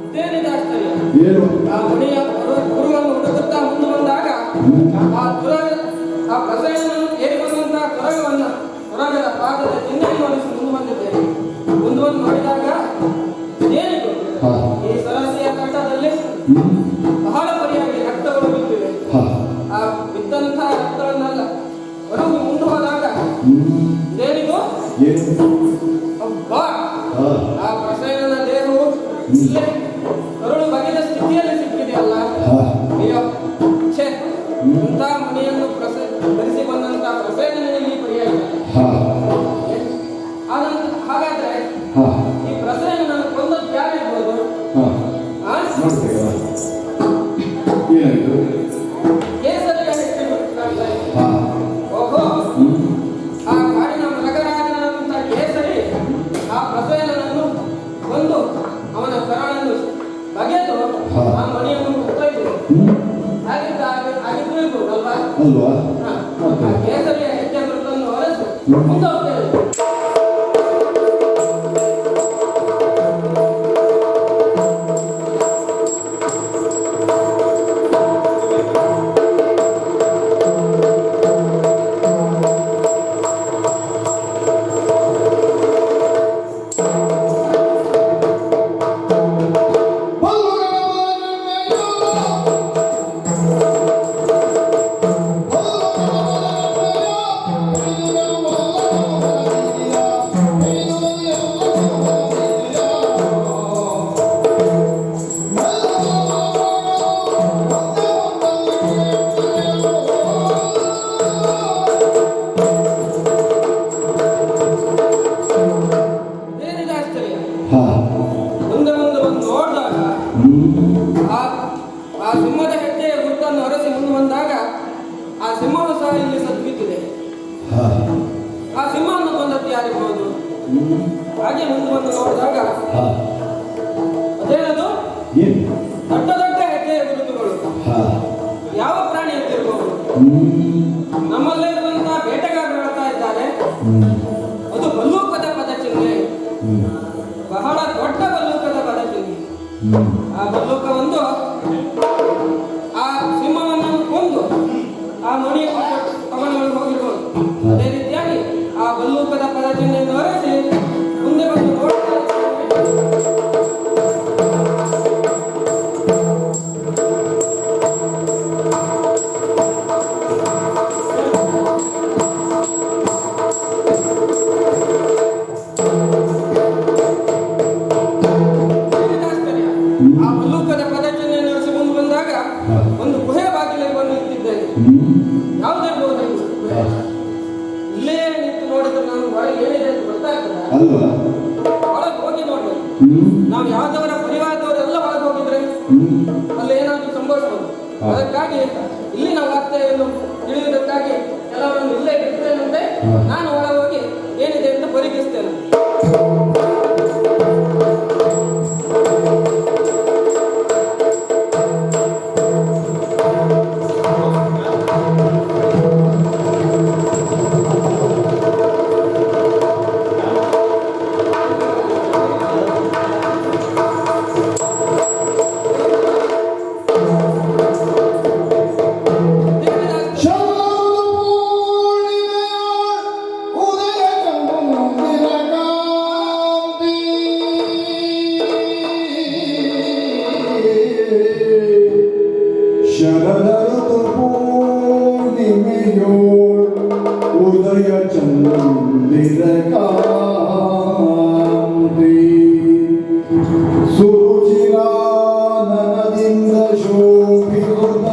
ಇದೇನಿದೆ ಆಶ್ಚರ್ಯ? ಏನು ಆ ಮಣಿಯ ಗುರುವನ್ನು ಹುಡುಕುತ್ತಾ ಮುಂದೆ ಬಂದಾಗ ಆ ಪ್ರಸೆಯನ್ನು ಏರಿ ಬಂದಂತಹ ತುರಗದ ಪಾದದ ಚಿಹ್ನೆಯನ್ನು ಒಲಿಸಿ ಮುಂದೆ ಬಂದಿದ್ದೇನೆ. ಮುಂದೆ ಬಂದು ನೋಡಿದಾಗ ಏನಿದು? ಈ ಸರಸಿಯ ಕಟ್ಟದಲ್ಲಿ ಬಹಳ ಪರಿಯಾಗಿ ರಕ್ತಗಳು ಬಿದ್ದಿವೆ. ಆ ಬಿದ್ದಂತಹ ರಕ್ತಗಳನ್ನೆಲ್ಲ ಹೊರಗೆ ಮುಂದೆ ಹೋದಾಗ ಇದೇನಿದು? ಅಬ್ಬಾ! ಆ ಪ್ರಸೇನನ ದೇಹವು ಇಲ್ಲೇ ಕರುಳು ಬಗೆದ ಸ್ಥಿತಿಯಲ್ಲಿ ಸಿಕ್ಕಿದೆಯಲ್ಲ. ಅಯ್ಯೋ ಛೇ, ಇಂಥ ಮಣಿಯನ್ನು ಧರಿಸಿ ಬಂದಂತಹ ಪ್ರಸೇನನಲ್ಲಿ ಪರಿಯಾಗಿದೆ. ಹಾಗಾದ್ರೆ ಈ ಪ್ರಸೇನನನ್ನು ಕೊಂದದ್ದು ಯಾರಿರ್ಬೋದು? ಕೇಸರಿಯ ಹೆಸರು ಕಾಣ್ತಾ ಇದೆ. ಓಹೋ, ಆ ಕಾಡಿನ ಮೃಗರಾಜನಂತ ಕೇಸರಿ ಆ ಪ್ರಸೇನನನ್ನು ಕೊಂದು ಅವನ ಕರಾಳನ್ನು ಬಗೆದು ಆ ಮಣಿಯನ್ನು ಮುತ್ತೈದು ಆಗಿರ್ಬೋದಲ್ವಾ? ಆ ಕೇಸರಿಯ ಹೆಜ್ಜೆ ಗುರುತನ್ನು ಹೊರಸು ಮುಂದೆ ಹೋಗ್ತೇವೆ. ಇದೇನಿದೆ ಆಶ್ಚರ್ಯ? ಮುಂದೆ ಮುಂದೆ ಬಂದು ನೋಡಿದಾಗ ಆ ಸಿಂಹದ ಹೆಜ್ಜೆಯ ಗುರುತನ್ನು ಹೊರಸಿ ಮುಂದೆ ಬಂದಾಗ ಆ ಸಿಂಹವು ಸಹ ಇಲ್ಲಿ ಸತ್ತು ಬಿದ್ದಿದೆ. ಆ ಸಿಂಹವನ್ನು ಕೊಂದದ್ದು ಯಾರಿರ್ಬೋದು? ಹಾಗೆ ಮುಂದೆ ಬಂದು ನೋಡಿದಾಗ ಅದೇನದು? ದೊಡ್ಡ ದೊಡ್ಡ ಹೆಜ್ಜೆಯ ಗುರುತುಗಳು. ಯಾವ ಪ್ರಾಣಿ ಅಂತಿರ್ಬೋದು? ನಮ್ಮಲ್ಲೇ ಇರುವಂತಹ ಬೇಟೆಗಾರರು ಹೇಳ್ತಾ ಇದ್ದಾರೆ ಅದು ಬಲ್ಲೂಕದ ಪದಚಿಹ್ನೆ, ಬಹಳ ದೊಡ್ಡ ಬಲ್ಲೂಕದ ಪದಚಿಹ್ನೆ. ಆ ಬಲ್ಲೂಕ ಒಂದು ಆ ಸಿಂಹವನ್ನು ಕೊಂದು ಆ ಮಣಿಯನ್ನು ತಗೊಂಡು ಹೋಗಿರ್ಬೋದು. ಅದೇ ರೀತಿಯಾಗಿ ಆ ಬಲ್ಲೂಕ ಏನಿದೆ ಅಂತ ಗೊತ್ತಾಗ್ತದ? ಅಲ್ವಾ? ಒಳಗೆ ಹೋಗಿ ನೋಡ್ಬೇಕು. ಹ್ಮ್ ನಾವು ಯಾವ್ದವರ ಪರಿವಾರದವರೆಲ್ಲ ಒಳಗೆ ಹೋಗಿದ್ರೆ ಅಲ್ಲಿ ಏನಾದ್ರು ಸಂಭವಿಸ್ಬೋದು. ಅದಕ್ಕಾಗಿ ಇಲ್ಲಿನ ವಾರ್ತೆಯನ್ನು ತಿಳಿಯುವುದಕ್ಕಾಗಿ ಕೆಲವರನ್ನು ಇಲ್ಲೇ ಬಿಡ್ತೇನಂತೆ. ನಾನು ಒಳಗೆ ಹೋಗಿ ಏನಿದೆ ಅಂತ ಪರೀಕ್ಷಿಸ್ತೇನೆ. ಶರದಋತು ಪೂರ್ಣಿಮೆಯೋ ಉದಯ ಚಂದಿರ ಕಾಂತಿ ಸುರುಚಿರಾನನದಿಂದ ಶೋಭಿಸುತ್ತ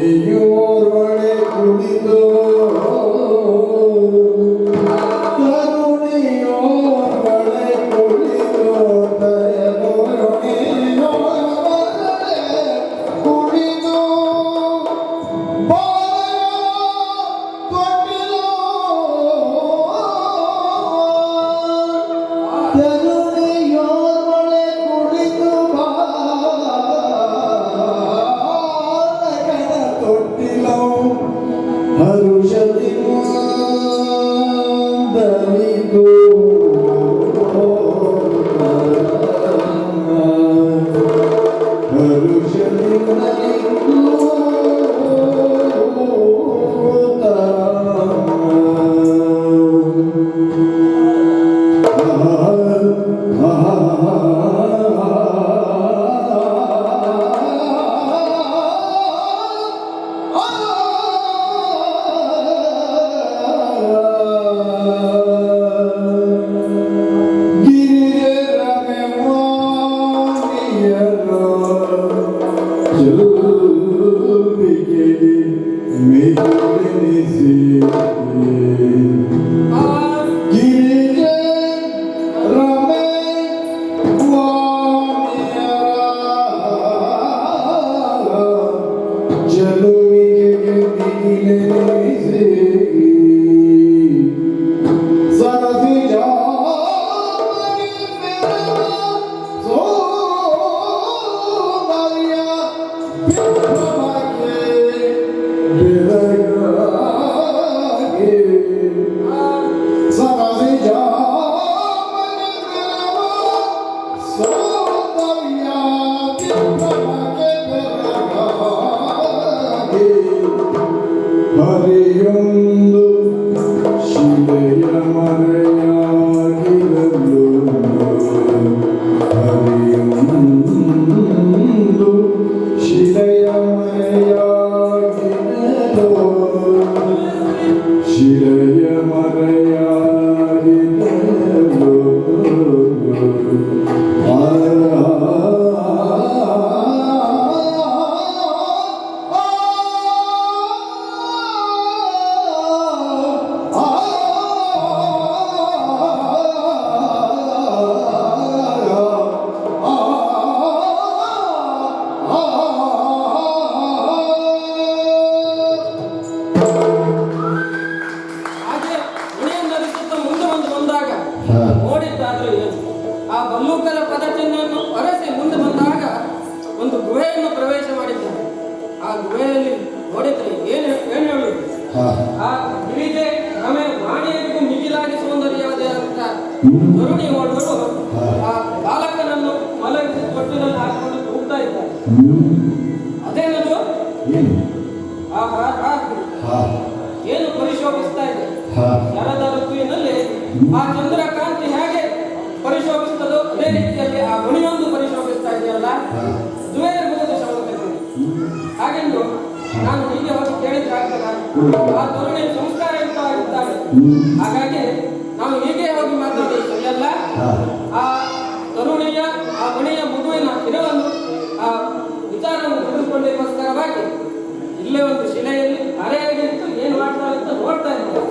ತರುಣಿಯೋರ್ವಳೆ ಕುಳಿತು ತರುಣಿಯೋರ್ವಳೆ ಕುಳಿತು ತರುಣಿಯೋರ್ವಳೆ ಕುಳಿತು ತರುಣಿಯೋರ್ವಳೆ ಕುಳಿತು ಹರುಷದಿ ದಲಿತು ಹರುಷದಿ ದಲಿತು ಹರಿಯೊಂದು ಶಿಲೆಯ ಮರೆಯಾಗಿರಲು ಹರಿಯೊಂದು ಶಿಲೆಯ ಮರೆಯಾಗಿರಲು ಶಿಲೆಯ ಮರೆಯಾಗಿರಲು ಹಾಗೆ ಮುನಿಯನ್ನರಿಸುತ್ತ ಮುಂದೆ ಬಂದಾಗ ನೋಡಿದ್ದಾದ್ರೂ ಏನು, ಆ ಬಲ್ಲೂಕಲ ಪದಚಿಹ್ನೆಯನ್ನು ಹೊರಸಿ ಮುಂದೆ ಬಂದಾಗ ಒಂದು ಗುಹೆಯನ್ನು ಪ್ರವೇಶ ಮಾಡಿದ್ದಾರೆ. ಆ ಗುಹೆಯಲ್ಲಿ ನೋಡಿದ್ರೆ ಏನು ಹೇಳುದು, ಆ ಗಿರಿಜೆ ರಮೆ ವಾಣಿಯರಿಗೂ ಮಿಗಿಲಾಗಿ ಸೌಂದರ್ಯವಾದಂತ ತರುಣಿ ಓಡಲು ಆ ಬಾಲಕನನ್ನು ಮಲಗಿಸಿ ತೊಟ್ಟಿನಲ್ಲಿ ಹಾಕಿಕೊಂಡು ಕೂಗ್ತಾ ಇದ್ದಾರೆ. ಅದೇನದು ಏನು ಪರಿಶೋಭಿಸ್ತಾ ಇದೆ. ಶರದ ಋತುವಿನಲ್ಲಿ ಆ ಚಂದ್ರಕಾಂತಿ ಹೇಗೆ ಪರಿಶೋಭಿಸ್ತದೋ ಅದೇ ರೀತಿಯಲ್ಲಿ ಆ ಗುಣಿಯೊಂದು ಪರಿಶೋಭಿಸ್ತಾ ಇದೆಯಲ್ಲ. ಜುವೇರ್ ಮುಗಿದ ಶವದಲ್ಲಿ ಹಾಗೆಂದು ನಾನು ಹೀಗೆ ಹೋಗಿ ಕೇಳಿದ್ರೆ ಆಗ್ತದ? ಆ ತರುಣಿ ಸಂಸ್ಕಾರಯುಕ್ತವಾಗಿದ್ದಾಳೆ. ಹಾಗಾಗಿ ನಾವು ಹೀಗೆ ಹೋಗಿ ಮಾತಾಡಿ ಸರಿಯಲ್ಲ. ಆ ತರುಣಿಯ ಆ ಮನೆಯ ಮಗುವಿನ ದಿನವನ್ನು ಆ ವಿಚಾರವನ್ನು ತಿಳಿದುಕೊಂಡಿಗೋಸ್ಕರವಾಗಿ ಇಲ್ಲೇ ಒಂದು ಶಿಲೆಯಲ್ಲಿ ಅರೆಯಾಗಿತ್ತು ಏನು ಮಾಡ್ತಾರೆ ಅಂತ ನೋಡ್ತಾ ಇದ್ದಾರೆ.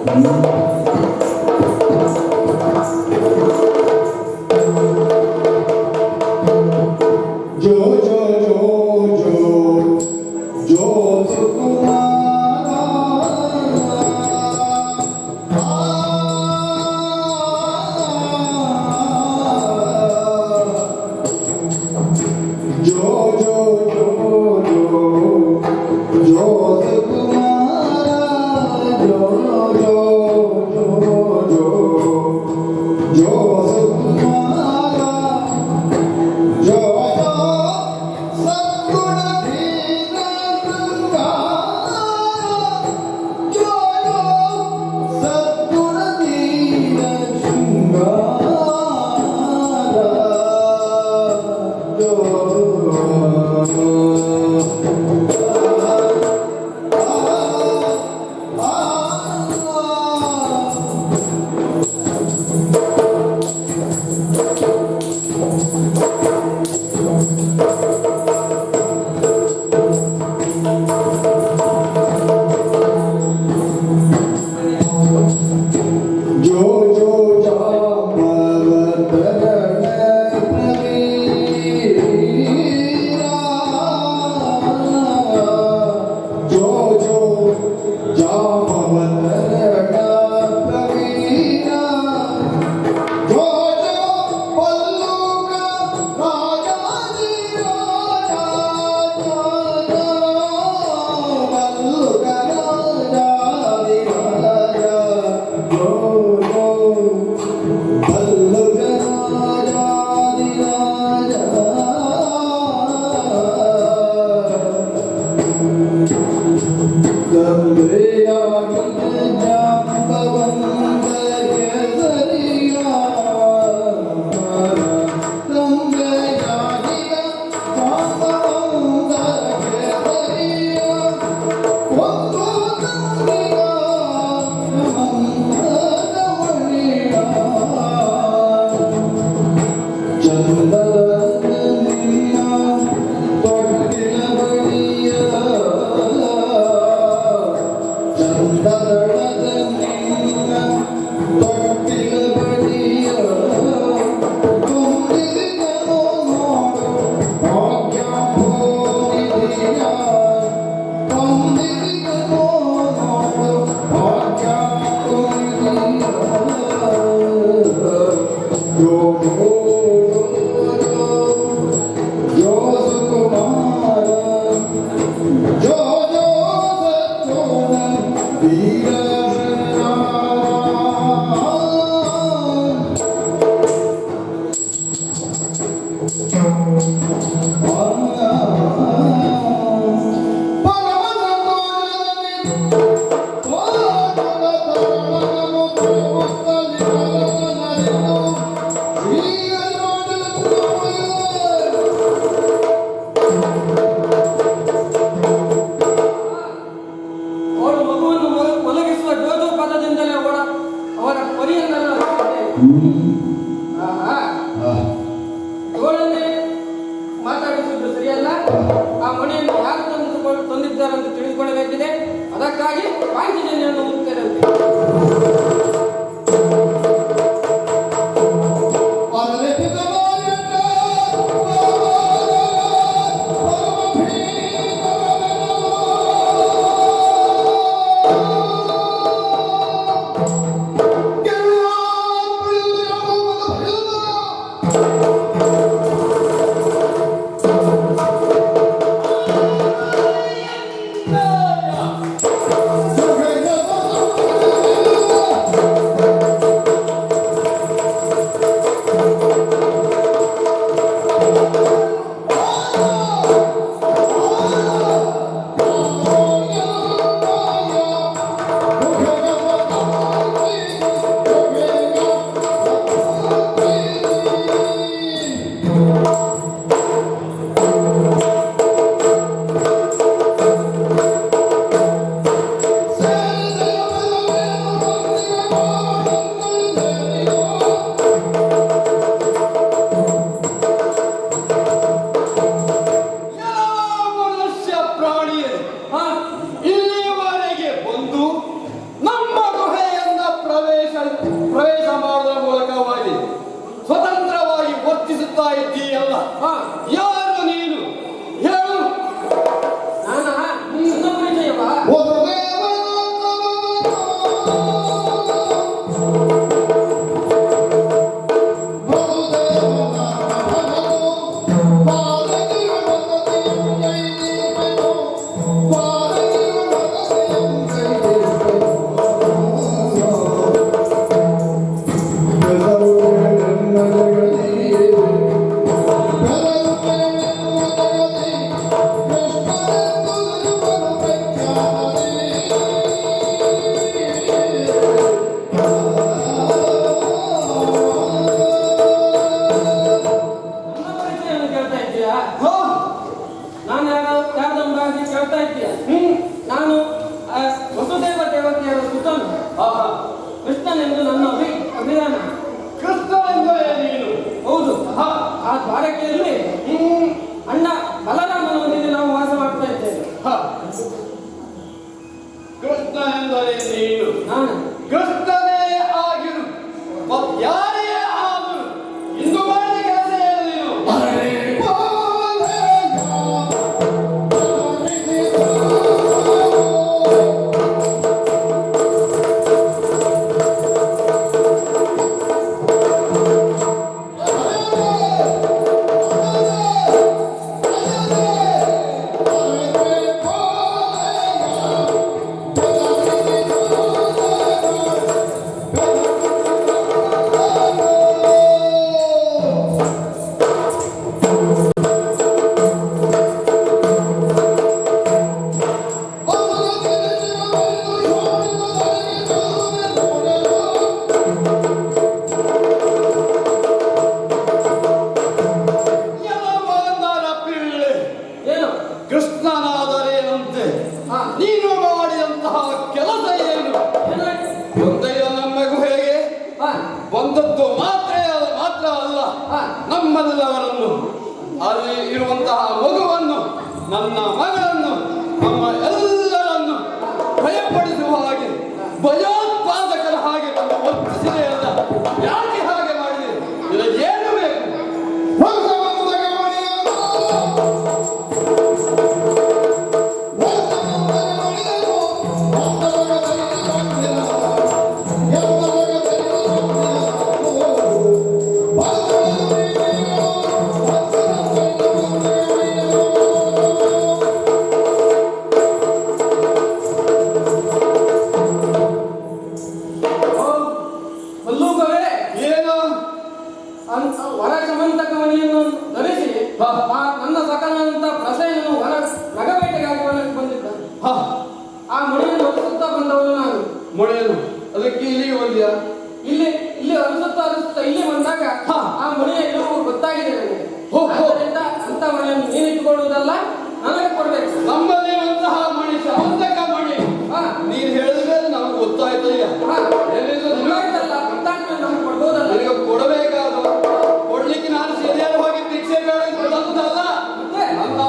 जो जो जो जो जो सुकुमारा जो जो जो जो जो सुकुमारा जो जो जो जो जो सुकुमारा जो सद्गुण दीन शृंगार जो सद्गुण दीन शृंगार जो जो जो जामवतरण प्रवीरा जो जो जामवतरण प्रवीरा जो जो पल्लू का राजा जी राजा जो जो पल्लू का राजा जी राजा जो जो पल्लू का राजा जी राजा गंगया जाम्बवंत केसरिया गंगया जाम्बवंत केसरिया वंदो गंगया मंगलमणिया चंदनिया ತೊಟ್ಟಿಲ ಬಳಿಯ ಚಂದನದ ನಿನ್ನ ತೊಟ್ಟಿಲ ಬಳಿಯ ತುಂಬಿದನು ನೋಡು ಭಾಗ್ಯಂಭೋನಿಧಿಯ ತುಂಬಿದನು ನೋಡು ಭಾಗ್ಯಂಭೋನಿಧಿಯ ಜೋ जो सुकुमार जो जो सज्जन वीर ಅವಳು ಮಗುವನ್ನು ಒಲಗಿಸುವ ಜೋಜೋ ಪದದಿಂದಲೇ ಅವರ ಪರಿಯನ್ನೆಲ್ಲ ಇವಳನ್ನೇ ಮಾತಾಡಿಸುವುದು ಸರಿಯಲ್ಲ. ಆ ಮನೆಯನ್ನು ಯಾರು ತಂದಿದ್ದಾರೆ ಅಂತ ತಿಳಿದುಕೊಳ್ಳಬೇಕಿದೆ. ಅದಕ್ಕಾಗಿ ಪಾಂಚಜನ್ಯವನ್ನು ಓದುತ್ತಿರಂತೆ. जो ನಾನು ಯಾರ್ದೊಂದಾಗಿ ಕೇಳ್ತಾ ಇದ್ದೀಯ. ನಾನು ವಸುದೇವ ದೇವತೆಯರ ಸುತನು ಕೃಷ್ಣನೆಂದು ನನ್ನ ಅಭಿಧಾನ. ಕೃಷ್ಣ ಎಂದರೆ ನೀನು? ಹೌದು. ಆ ದ್ವಾರಕೆಯಲ್ಲಿ ಅಣ್ಣ ಬಲರಾಮನೊಂದಿಗೆ ನಾವು ವಾಸ ಮಾಡ್ತಾ ಇದ್ದೇವೆ. ಕೃಷ್ಣ ಎಂದರೆ ನೀನು? ನಾನು ಕೃಷ್ಣನೇ ಆಗಿರು, ಯಾರೇ ಆದರೂ ಇಂದು ಮಾಡಿದ ಕೆಲಸ ಏನು ನೀನು? ಏನು ಕೃಷ್ಣನಾದರೇನಂತೆ ನೀನು ಮಾಡಿದಂತಹ ಕೆಲಸ ಏನು? ಒಂದೆಯ ನಮ್ಮ ಗುಹೆಗೆ ಬಂದದ್ದು ಮಾತ್ರ ಅಲ್ಲ, ನಮ್ಮೆಲ್ಲವರನ್ನು, ಅಲ್ಲಿ ಇರುವಂತಹ ಮಗುವನ್ನು, ನನ್ನ ಮಗಳನ್ನು, ನಮ್ಮ ಎಲ್ಲರನ್ನು ಭಯಪಡಿಸುವ ಹಾಗೆ, ಭಯೋತ್ಪಾದಕರ ಹಾಗೆ ವರ್ತಿಸಿದೆ ಅಲ್ಲ. ಯಾಕೆ ಹಾಗೆ ಮಾಡಿದೆ? ಇದಕ್ಕೆ ಏನು ಬೇಕು? ವರ ಸಮಂತಕ ಮಣಿಯನ್ನು ಧರಿಸಿ ನನ್ನ ಸಕಲಂತ ಪ್ರಸೆಯನ್ನು ಹೊರ ನಗಬೇಟೆಗಾಗಿ ಬಂದಿದ್ದಾನೆ. ಆ ಮಣಿಯನ್ನು ಹೊರಿಸುತ್ತಾ ಬಂದವನು ನಾನು. ಮೊಳೆಯನ್ನು ಅದಕ್ಕೆ ಇಲ್ಲಿ ಬಂದ್ಯಾ? ಇಲ್ಲಿ ಅರಸುತ್ತಾ ಇಲ್ಲಿ ಬಂದಾಗ ಆ ಮಣಿಯ ಇರುವು ಗೊತ್ತಾಗಿದೆ ನನಗೆ. ಆದ್ದರಿಂದ ಅಂತ ಮಣಿಯನ್ನು ನೀನು ಇಟ್ಟುಕೊಳ್ಳುವುದಲ್ಲ, ನನಗೆ ಕೊಡ್ಬೇಕು. ನಮ್ಮಲ್ಲಿ ಇರುವಂತಹ ಮಣಿ ಶಾಂತಕ ಮಣಿ ನೀನು ಹೇಳಿದ ಮೇಲೆ ನಮ್ಗೆ ಗೊತ್ತಾಯ್ತಯ್ಯ. ಗೊತ್ತಾಗ್ತದೆ, ನಮ್ಗೆ ಕೊಡ್ಬೋದಲ್ಲ. ನಿನಗೆ ಕೊಡಬೇಕಾದ ಕೊಡ್ಲಿಕ್ಕೆ ನಾನು ಸರಿಯಾಗಿ ಭಿಕ್ಷೆ ಬೇಡ ಕೊಡೋದಲ್ಲ. ನನ್ನ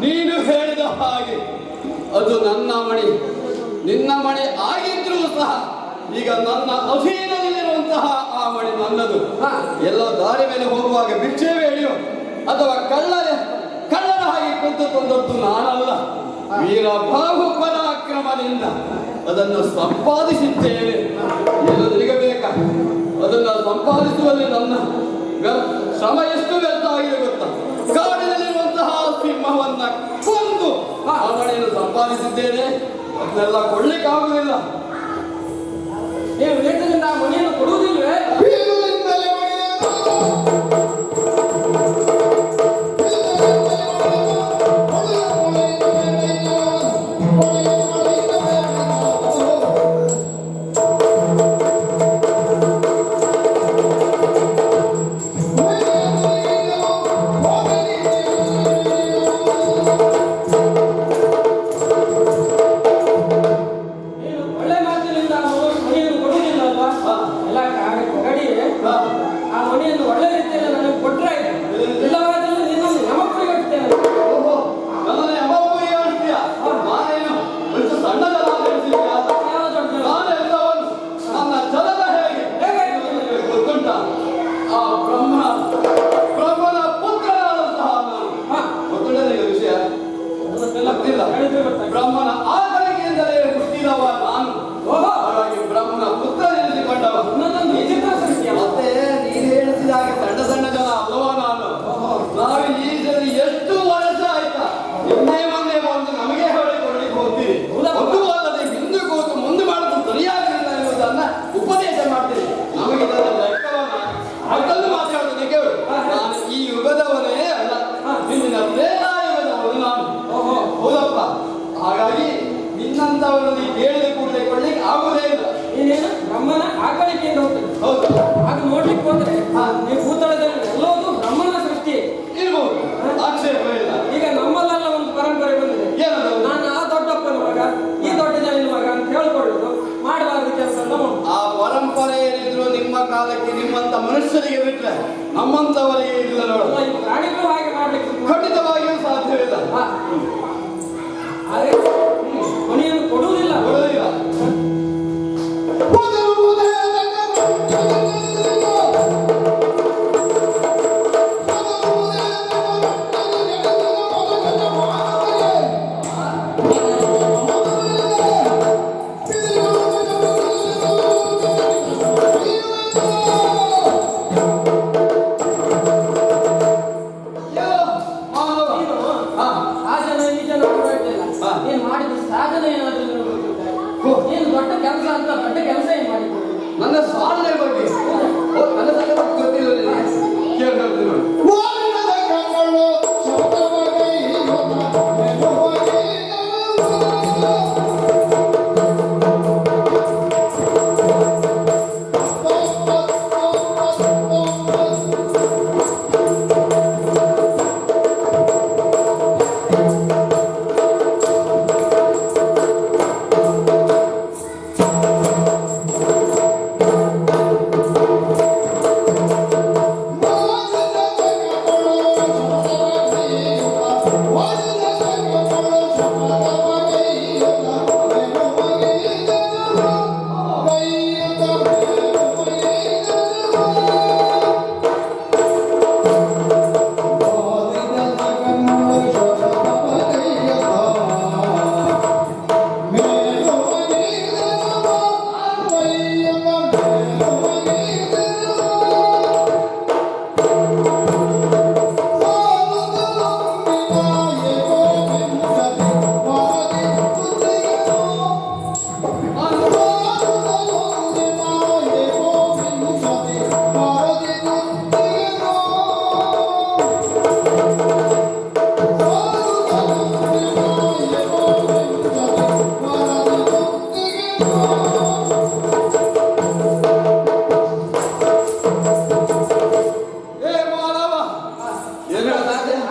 ನೀನು ಹೇಳಿದ ಹಾಗೆ ಅದು ನನ್ನ ಮಣಿ, ನಿನ್ನ ಮಣಿ ಆಗಿದ್ರೂ ಸಹ ಈಗ ನನ್ನ ಅಧೀನದಲ್ಲಿರುವಂತಹ ಆ ಮಣಿ ನನ್ನದು. ಎಲ್ಲ ದಾರಿ ಮೇಲೆ ಹೋಗುವಾಗ ಭಿಕ್ಷೆ ಬೇಡಿಯೋ ಅಥವಾ ಕಳ್ಳರ ಹಾಗೆ ಕುಂತು ತಂದದ್ದು ನಾನಲ್ಲ. ವೀರ ಬಾಹು ಪರಾಕ್ರಮದಿಂದ ಅದನ್ನು ಸಂಪಾದಿಸಿದ್ದೇನೆ. ಏನು ನಿಗಬೇಕ? ಅದನ್ನು ಸಂಪಾದಿಸುವಲ್ಲಿ ನನ್ನ ಶ್ರಮ ಎಷ್ಟು ವ್ಯರ್ಥ ಆಗಿದೆ ಗೊತ್ತಾ? ಕಾಡಿನಲ್ಲಿರುವಂತಹ ಸಿಂಹವನ್ನ ಕೊಂದು ಆ ಮಣಿಯನ್ನು ಸಂಪಾದಿಸಿದ್ದೇನೆ. ಅದನ್ನೆಲ್ಲ ಕೊಡ್ಲಿಕ್ಕಾಗುವುದಿಲ್ಲ. ನೀವು ವೇತದಿಂದ ಆ ಮಣಿಯನ್ನು ಕೊಡುವುದಿಲ್ವೇ? ಒಳ್ಳೆ ಮಾತಿನಿಂದ ಮಣಿಯನ್ನು ಕೊಡುವುದಿಲ್ಲ ಅಲ್ವಾ? ಎಲ್ಲ ಕರಡಿ ನಿನ್ನಂತವರಲ್ಲಿ ಕೇಳಿದ ಕೂಡಲೇ ಕೊಡ್ಲಿಕ್ಕೆ ಆಗುದೇ ಇಲ್ಲ. ನೀನೇನು ಬ್ರಹ್ಮನ ಆಕಳಿಕೆಯಿಂದ ಹೋಗ್ತದೆ. ಹೌದು, ಆಗ ನೋಡ್ಲಿಕ್ಕೆ ಹೋದ್ರೆ ಈ ಭೂತಳದಲ್ಲಿ ಎಲ್ಲೋದು ಬ್ರಹ್ಮನ ಸೃಷ್ಟಿ ಇರ್ಬೋದು, ಆಕ್ಷೇಪವೇ ಇಲ್ಲ. ಈಗ ನಮ್ಮಲ್ಲೆಲ್ಲ ಒಂದು ಪರಂಪರೆ ಬಂದಿದೆ. ಏನದು? ನಾನು ಆ ದೊಡ್ಡಪ್ಪನ ಮಗ, ಈ ದೊಡ್ಡ ಜನಿನ ಮಗ ಅಂತ ಹೇಳ್ಕೊಳ್ಳೋದು, ಮಾಡಬಾರ್ದು ಕೆಲಸ ಎಲ್ಲ ಮಾಡುದು. ಆ ಪರಂಪರೆ ಏನಿದ್ರು ನಿಮ್ಮ ಕಾಲಕ್ಕೆ ನಿಮ್ಮಂತ ಮನುಷ್ಯರಿಗೆ ಬಿಟ್ರೆ ನಮ್ಮಂತವರಿಗೆ ಇಲ್ಲ ನೋಡು. ಅಲ್ಲ, ಈ ಪ್ರಾಣಿಗಳು ಹಾಗೆ ಮಾಡ್ಲಿಕ್ಕೆ ಖಂಡಿತವಾಗಿಯೂ ಸಾಧ್ಯವಿಲ್ಲ. ಆದ್ರೆ ಕೊನೆಯನ್ನು ಕೊಡುವುದಿಲ್ಲ. ಕೊಡುವುದಿಲ್ಲ. ಆ ಜನ ಈ ಜನ ಹೊರಟಿಲ್ಲ. ನೀನು ಮಾಡಿದ ಸಾಧನೆ ಏನಾದ್ರೂ ನೀನು ದೊಡ್ಡ ಕೆಲಸ ಅಂತ ದೊಡ್ಡ ಕೆಲಸ ಏನ್ ಮಾಡಿದ್ದು? ನನ್ನ ಸಾಧನೆ ಬಗ್ಗೆ ನನ್ನ ಸಾಧನೆ ಬಗ್ಗೆ ಗೊತ್ತಿಲ್ಲ ನಿನಗೆ. ಕೇಳ್ಕೊಳ್ತೀನಿ ನೋಡಿ. ವಾರಣದ ಕಣ್ಣು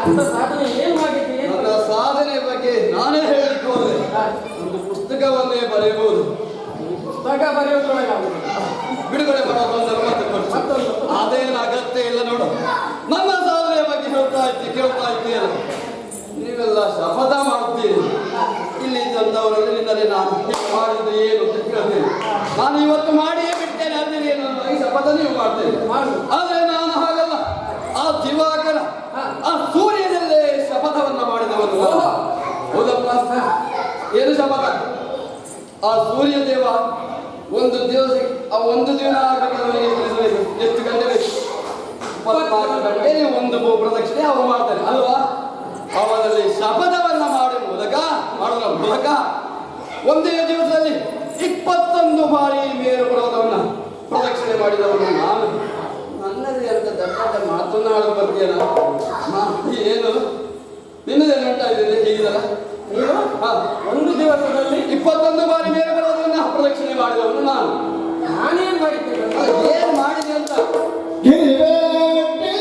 ಅಂತ ಸಾಧನೆ ಏನ್ ಮಾಡಿದ್ದು? ಏನು ನನ್ನ ಸಾಧನೆ ಬಗ್ಗೆ ನಾನೇ ಹೇಳಲಿಕ್ಕೆ ಹೋದ್ರೆ ಒಂದು ಪುಸ್ತಕವನ್ನೇ ಬರೆಯಬಹುದು. ಪುಸ್ತಕ ಬರೆಯೋದ್ರೊಳಗೆ ಬಿಡುಗಡೆ ಮಾಡೋ ಸಂದರ್ಭ ಮತ್ತೊಂದು ಅದೇನು ಅಗತ್ಯ ಇಲ್ಲ ನೋಡು. ನನ್ನ ಸಾಧನೆ ಬಗ್ಗೆ ಕೇಳ್ತಾ ಇದ್ದೀರ. ನೀವೆಲ್ಲ ಶಪಥ ಮಾಡುತ್ತೀರಿ. ಇಲ್ಲಿ ಇದ್ದಂಥವರಲ್ಲಿ ನಿನ್ನಲ್ಲಿ ನಾನು ಮಾಡಿದ್ದು ಏನು ಅಂತ ಕೇಳ್ತೀನಿ. ನಾನು ಇವತ್ತು ಮಾಡಿಯೇ ಬಿಟ್ಟೇನೆ ಅಂತೀನಿ ಏನು ಈ ಶಪಥ ನೀವು ಮಾಡ್ತೇನೆ. ಆದ್ರೆ ನಾನು ಹಾಗಲ್ಲ. ಆ ದಿವಾಕರ ಆ ಸೂರ್ಯನಲ್ಲೇ ಶಪಥವನ್ನ ಮಾಡಿದವನು. ಹೌದಪ್ಪ, ಏನು ಶಪಥ? ಆ ಸೂರ್ಯ ದೇವ ಒಂದು ದಿವಸ ಒಂದು ದಿನ ಆಗಬೇಕಾದ್ರೆ ಎಷ್ಟು ಗಂಟೆ ಬೇಕು? 24 ಗಂಟೆ ಒಂದು ಪ್ರದಕ್ಷಿಣೆ ಅವರು ಮಾಡ್ತಾರೆ ಅಲ್ವಾ? ಅವರಲ್ಲಿ ಶಪಥವನ್ನ ಮಾಡೋದ್ರ ಮೂಲಕ ಒಂದೇ ದಿವಸದಲ್ಲಿ 21 ಬಾರಿ ಮೇರು ಪರ್ವತವನ್ನ ಪ್ರದಕ್ಷಿಣೆ ಮಾಡಿದವನು ನಾನು. ನನ್ನದೇ ಅಂತ ದೊಡ್ಡ ಮಾತನಾಡಲು ಬರ್ತೀಯಲ್ಲ, ಏನು ನಿನ್ನದೇನು ಉಂಟಾ ಇದೆ ಹೀಗಿದಲ್ಲ? ನೀವು ಒಂದು ದಿವಸದಲ್ಲಿ 21 ಬಾರಿ ಮೇರು ಪರ್ವತವನ್ನ ಪ್ರದಕ್ಷಿಣೆ ಮಾಡಿದವನು ನಾನು. ನಾನೇನ್ ಮಾಡಿದ್ದೇನೆ? ಏನ್ ಮಾಡಿದೆ ಅಂತ ಗಿರಿಬೇಟಿ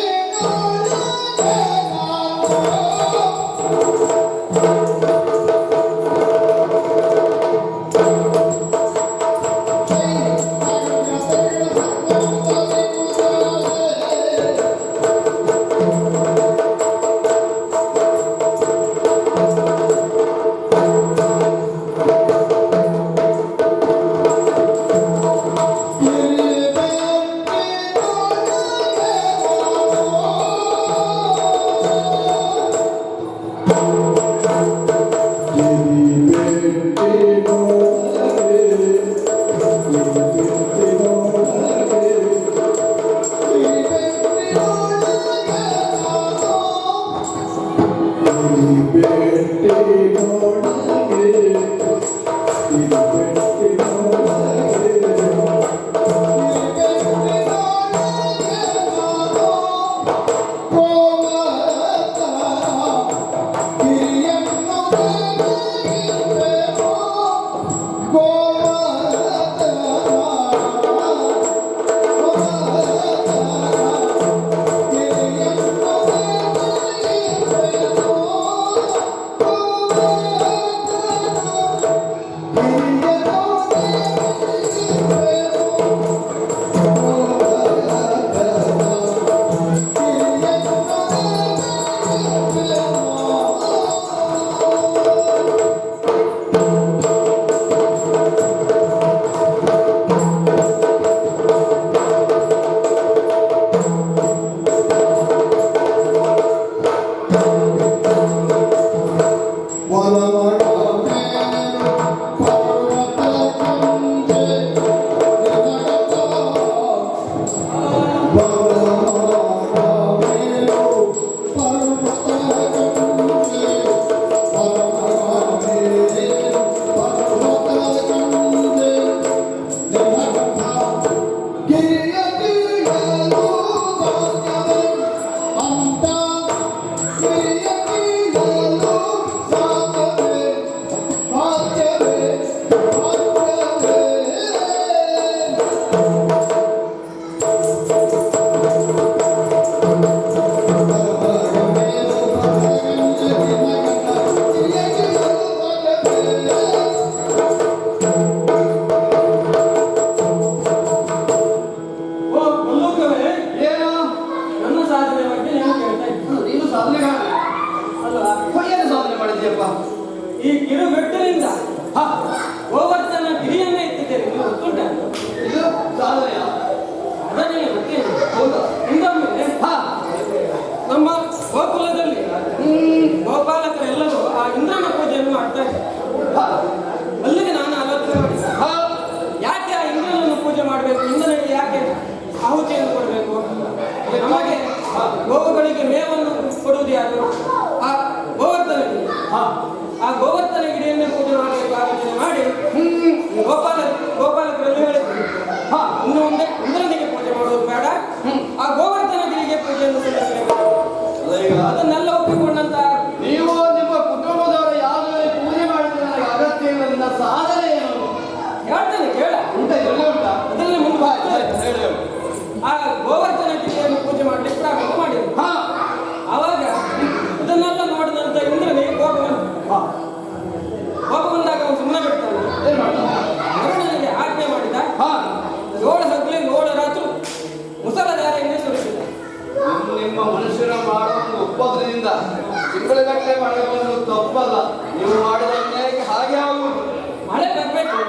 ಮಳೆ ಬರುವುದು ತಪ್ಪಲ್ಲ. ನೀವು ಮಾಡಿದ ಅನ್ಯಾಯಕ್ಕೆ ಹಾಗೆ ಆಗುವುದು. ಮಳೆ ಬರ್ಬೇಕು,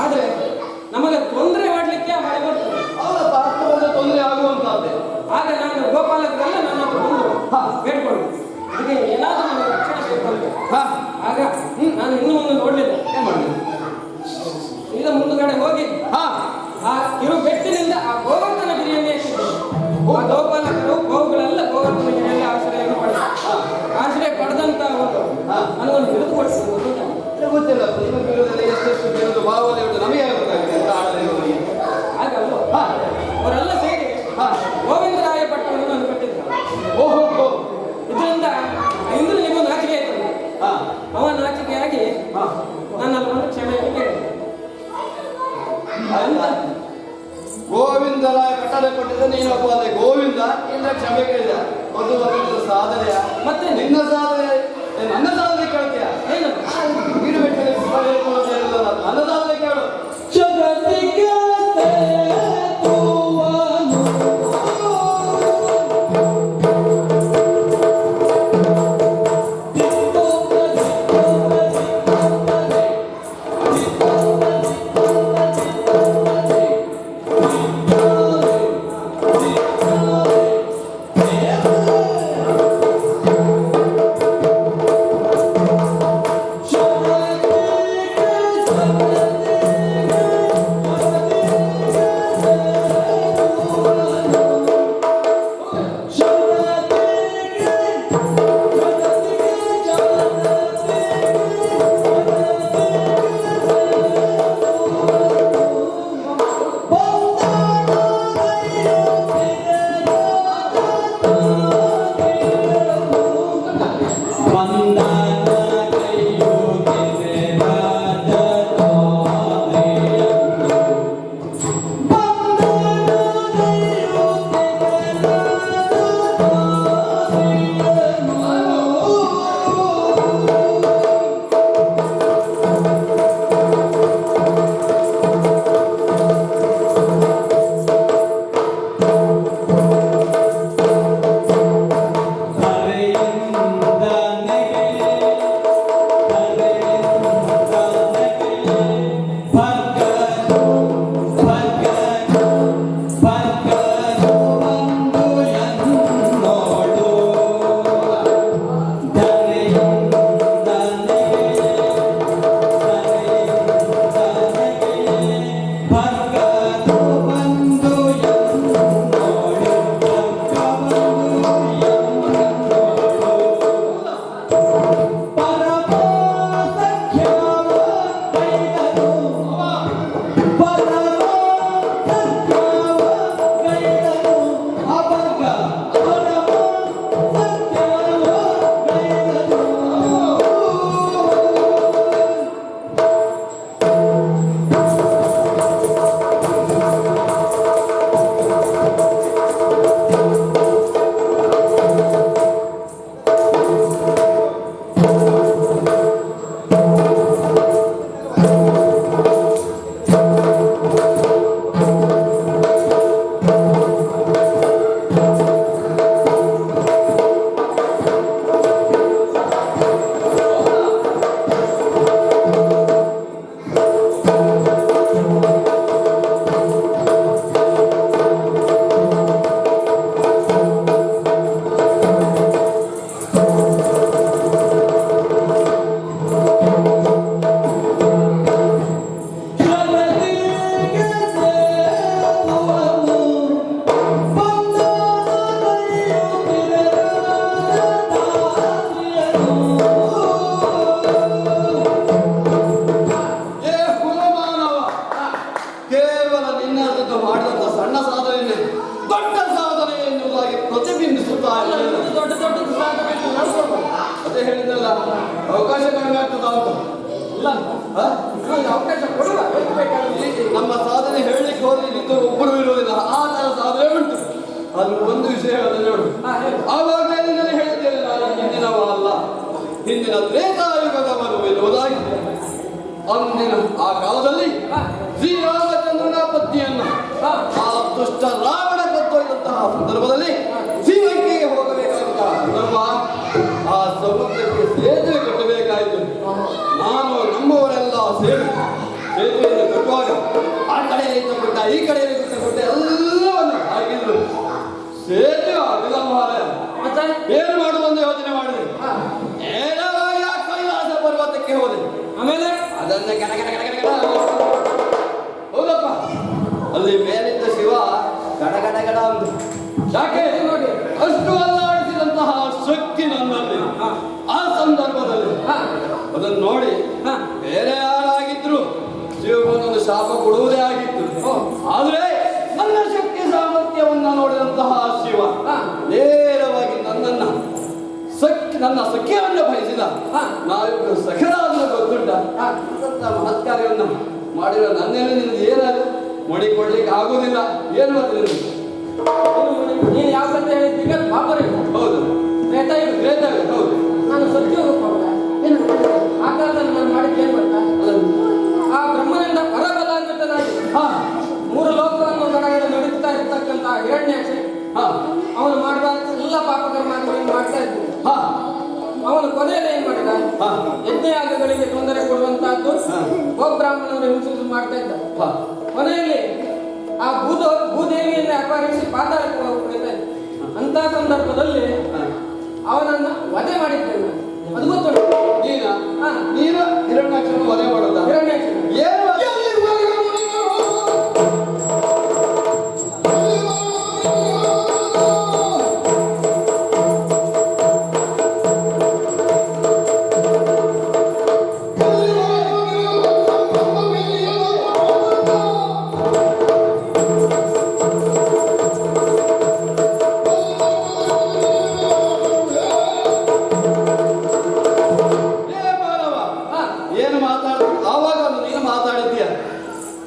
ಆದ್ರೆ ನಮಗೆ ತೊಂದರೆ ಮಾಡ್ಲಿಕ್ಕೆ ಆ ಮಳೆ ಬರ್ತದೆ. ಹೌದಪ್ಪ, ಅಷ್ಟು ಬಂದ ತೊಂದರೆ ಆಗುವಂತಹದ್ದೇ. ಆಗ ನಾನು ಗೋಪಾಲಕರೆಲ್ಲ ನನ್ನ ಹತ್ರ ಬಂದು ಬೇಡ್ಕೊಂಡು ಇದಕ್ಕೆ ಏನಾದ್ರೂ ನನಗೆ ರಕ್ಷಣೆ ಬೇಕಂತೆ. ಆಗ ನಾನು ಇನ್ನು ಮುಂದೆ ನೋಡ್ಲಿಲ್ಲ. ಏನ್ ಮಾಡಿದೆ? ಈಗ ಮುಂದುಗಡೆ ಹೋಗಿ ಆ ಕಿರು ಬೆಟ್ಟಿನಿಂದ ಆ ಗೋವರ್ಧನ ಗಿರಿಯನ್ನೇ ಎತ್ತಿದ್ದರು. ಆ ಗೋಪಾಲಕರು ಗೋವುಗಳೆಲ್ಲ ಗೋವರ್ಧನ ಗಿರಿಯಲ್ಲಿ ಆಶ್ರಯವನ್ನು ಪಡೆದರು. ಆಶ್ರಯ ಪಡೆದಂತ ಅವರು ನನಗೊಂದು ಹಿಡಿದು ಕೊಡಿಸಿದ್ರು. ಗೊತ್ತಿಲ್ಲ, ನಿಮ್ಮ ಬೀಳುವುದರಲ್ಲಿ ಎಷ್ಟೆಷ್ಟು ಬೀಳುವುದು ಭಾವನೆ ಉಂಟು ನಮಗೆ ಗೊತ್ತಾಗಿದೆ ಅಂತ ಆಡಲಿರುವವರಿಗೆ. ಹಾಗಲ್ವ ಅವರೆಲ್ಲ ಸೇರಿ ಗೋವಿಂದರಾಯ ಪಟ್ಟವನ್ನು ನಾನು ಕಟ್ಟಿದ್ರು. ಓಹೋ, ಇದರಿಂದ ಇಂದ್ರನಿಗೂ ನಾಚಿಕೆ ಆಯ್ತು. ಅವ ನಾಚಿಕೆಯಾಗಿ ನನ್ನಲ್ಲಿ ಒಂದು ಕ್ಷಮೆಯನ್ನು ಕೇಳಿದೆ. ಗೋವಿಂದರಾಯ ಕಟ್ಟಡ ಕೊಟ್ಟಿದ್ದ ನೀನೊಬ್ಬ ಅದೇ ಗೋವಿಂದ ಇಂದ ಕ್ಷಮೆ ಕೇಳಿದ. ಒಂದು ಸಾಧನೆಯ ಮತ್ತೆ ನಿನ್ನ ಸಾಧನೆ ನನ್ನ ಸಾಧನೆ ಕೇಳ್ತೀಯ? ಏನು ಗೀರು ಬೆಟ್ಟದಲ್ಲಿ ನನ್ನ ಸಾಧನೆ ಕೇಳು. ಜಗತ್ತಿಗೆ ಅವಕಾಶ ಕಡಿಮೆ ಆಗ್ತದ ಅಂತ ಇಲ್ಲ ಅವಕಾಶ ಕೊಡುವ ನಮ್ಮ ಸಾಧನೆ ಹೇಳಲಿಕ್ಕೆ ಹೋದ್ರೆ ನಿಂತು ಒಬ್ಬರು ಇರುವುದಿಲ್ಲ. ಆ ತರ ಸಾಧನೆ ಉಂಟು. ಅದು ಒಂದು ವಿಷಯ ಹೇಳೋದು ನೋಡು. ಆವಾಗಲೇ ನಾನು ಹೇಳ್ತೇನೆ, ನಾನು ಹಿಂದಿನವ ಅಲ್ಲ, ಹಿಂದಿನ ತ್ರೇತಾಯುಗದವರು ಎನ್ನುವುದಾಗಿ. ಅಂದಿನ ಆ ಕಾಲದಲ್ಲಿ ಶ್ರೀರಾಮಚಂದ್ರನ ಪತ್ನಿಯನ್ನು ಆ ದುಷ್ಟ ರಾವಣ ಕತ್ತೊಯ್ದಂತಹ ಸಂದರ್ಭದಲ್ಲಿ ಶ್ರೀಲಂಕೆಗೆ ಹೋಗಬೇಕಾದಂತಹ ಸಂದರ್ಭ. ಆ ಸಮುದ್ರಕ್ಕೆ ಸೇತುವೆ ಕಟ್ಟಬೇಕಾಯಿತು. ನಾನು ನಮ್ಮವರೆಲ್ಲ ಸೇರಿ ಸೇತುವೆಯನ್ನು ಕಟ್ಟುವಾಗ ಆ ಕಡೆಯಲ್ಲಿ ಕೊಟ್ಟ ಈ ಕಡೆಯಲ್ಲಿ ಕೊಟ್ಟ ಎಲ್ಲವನ್ನು ಹಾಕಿದ್ರು. ಸೇತುವೆ ಆಗಿಲ್ಲ ಮಹಾರಾಯ. ಏನು ಮಾಡುವಂತ ಯೋಚನೆ ಮಾಡಿದೆ. ನೇರವಾಗಿ ಆ ಕೈಲಾಸ ಪರ್ವತಕ್ಕೆ ಹೋದೆ. ಆಮೇಲೆ ಅದನ್ನ ಹೌದಪ್ಪ, ಅಲ್ಲಿ ಮೇಲಿದ್ದ ಶಿವ ಗಡಗಡಗಡ ಅಂದು ಯಾಕೆ ನೋಡಿ ಅಷ್ಟು ಅಲ್ಲಾಡಿಸಿದಂತಹ ಶಕ್ತಿ ನನ್ನಲ್ಲಿ ಆ ಸಂದರ್ಭದಲ್ಲಿ ಅದನ್ನು ನೋಡಿ ಬೇರೆ ಯಾರಾಗಿದ್ರು ಶಿವನೊಂದು ಶಾಪ ಕೊಡುವುದೇ ಆಗಿತ್ತು. ಆದ್ರೆ ನನ್ನ ಶಕ್ತಿ ಸಾಮರ್ಥ್ಯವನ್ನ ನೋಡಿದಂತಹ ಶಿವ ನೇರವಾಗಿ ನನ್ನ ಸಖ್ಯವನ್ನು ಬಯಸಿದ. ನಾವಿಬ್ಬರು ಸಖರಾದ ಗೊತ್ತುಂಟ ಅಂತ ಮಹತ್ ಕಾರ್ಯವನ್ನ ಮಾಡಿರೋ ನನ್ನಲ್ಲಿ ನಿಮ್ಗೆ ಏನಾದ್ರು ಮಾಡಿಕೊಳ್ಳಿಕ್ಕೆ ಆಗುದಿಲ್ಲ. ಏನು ಮಾಡ್ತೀನಿ ನೀನು ಯಾವ ಕತೆ ಹೇಳಿದ್ದೀಗ ಬಾಬರೇ ಹೌದು ತ್ರೇತಾಯುಗ ಹೌದು. ನಾನು ಸತ್ಯ ಏನು ಆ ಕಾಲದಲ್ಲಿ ನಾನು ಮಾಡಿದ್ದು ಏನು ಗೊತ್ತಾ? ಆ ಬ್ರಹ್ಮನಿಂದ ಪರಬಲಾನ್ವಿತನಾಗಿ 3 ಲೋಕವನ್ನು ಗಡಗಡ ನಡೀತಾ ಇರ್ತಕ್ಕಂಥ ಹಿರಣ್ಯಾಕ್ಷ ಅವನು ಮಾಡಬಾರ್ದು ಎಲ್ಲ ಪಾಪಕರ್ಮಾದಿಗಳನ್ನು ಮಾಡ್ತಾ ಇದ್ದ. ಅವನು ಕೊನೆಯಲ್ಲಿ ಏನ್ ಮಾಡಿದ? ಯಜ್ಞಯಾಗಗಳಿಗೆ ತೊಂದರೆ ಕೊಡುವಂತಹದ್ದು ಗೋಬ್ರಾಹ್ಮಣರು ಹಿಂಸೆ ಮಾಡ್ತಾ ಇದ್ದ. ಕೊನೆಯಲ್ಲಿ ಆ ಭೂದೇವಿಯನ್ನು ಅಪಹರಿಸಿ ಪಾತಾಳಕ್ಕೆ ಹೋಗ್ತಾ ಇದ್ದ. ಅಂತ ಸಂದರ್ಭದಲ್ಲಿ ಅವನನ್ನ ವಧೆ ಮಾಡಿದ್ದೇನೆ. ಅದು ಗೊತ್ತುಂಟು. ನೀನು ಹಿರಣ್ಯಾಕ್ಷನ ವಧೆ ಮಾಡೋದ? ಹಿರಣ್ಯಾಕ್ಷ ಏನು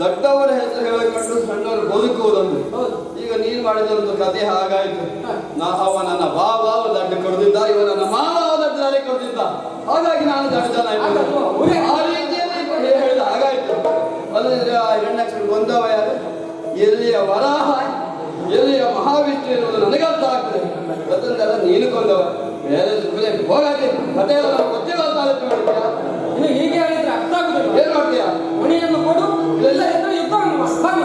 ದೊಡ್ಡವರ ಹೆಸರು ಹೇಳಿಕೊಂಡು ಸಣ್ಣವರು ಬದುಕುವುದೊಂದು. ಈಗ ನೀನು ಮಾಡಿದಂತ ಕಥೆ ಹಾಗಾಯ್ತು. ನನ್ನ ಭಾವ ದಡ್ಡ ಕೊಡ್ದಿದ್ದ, ಇವ ನನ್ನ ಮಾವ ದಡ್ಡದಲ್ಲಿ ಕೊಡ್ದಿದ್ದ. ಹಾಗಾಗಿ ನಾನು ದಡ್ಡನ ಆ ರೀತಿಯಲ್ಲಿ ಹೇಳಿದ ಹಾಗಾಯ್ತು. ಅಲ್ಲದ್ರೆ ಆ ಹಿರಣ್ಯಾಕ್ಷನ ಕೊಂದವ ಯಾರು? ಎಲ್ಲಿಯ ವರಾಹ ಎಲ್ಲಿಯ ಮಹಾವಿಷ್ಣು ಎನ್ನುವುದು ನನಗೆ ಅರ್ಥ ಆಗ್ತದೆ. ಅದನ್ನೆಲ್ಲ ನೀನು ಕೊಂದವ. ಬೇರೆ ಸುಮ್ಮನೆ ಹೋಗಾಕೆ ಕಥೆ ಎಲ್ಲ ಗೊತ್ತಿಲ್ಲ ಅಂತ ಮಾಡಿದ್ಯಾ? ಇನ್ನು ಹೀಗೆ ಹೇಳಿದ್ರೆ ಅರ್ಥ ಆಗುದಿಲ್ಲ. ಏನ್ ಮಾಡ್ತೀಯಾ? ಮಣಿಯನ್ನು ಕೊಡು, ಇಲ್ಲ ಎದುರು ಯುದ್ಧವನ್ನು ಮಾಡು.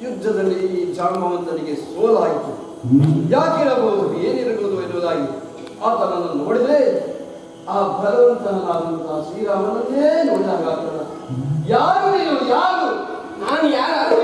ಯುದ್ಧದಲ್ಲಿ ಈ ಜಾಂಬವಂತನಿಗೆ ಸೋಲಾಯಿತು. ಯಾಕಿರಬಹುದು, ಏನಿರಬಹುದು ಎನ್ನುವುದಾಗಿ ಆತನನ್ನು ನೋಡಿದ್ರೆ ಆ ಬಲವಂತನಾದಂತಹ ಶ್ರೀರಾಮನನ್ನೇ ನೋಡಿದಾಗ ಯಾರು ನೀನು? ಯಾರು? ನಾನು ಯಾರು?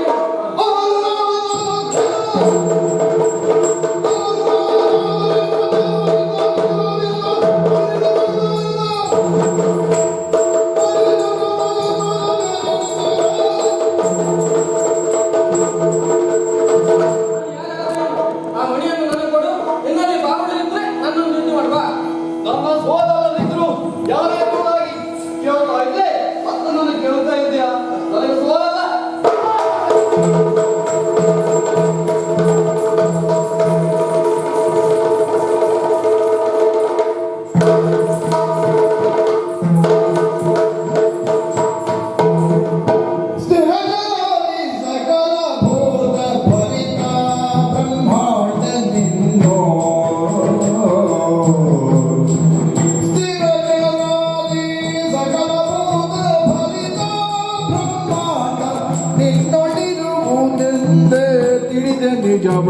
ನಿಜವ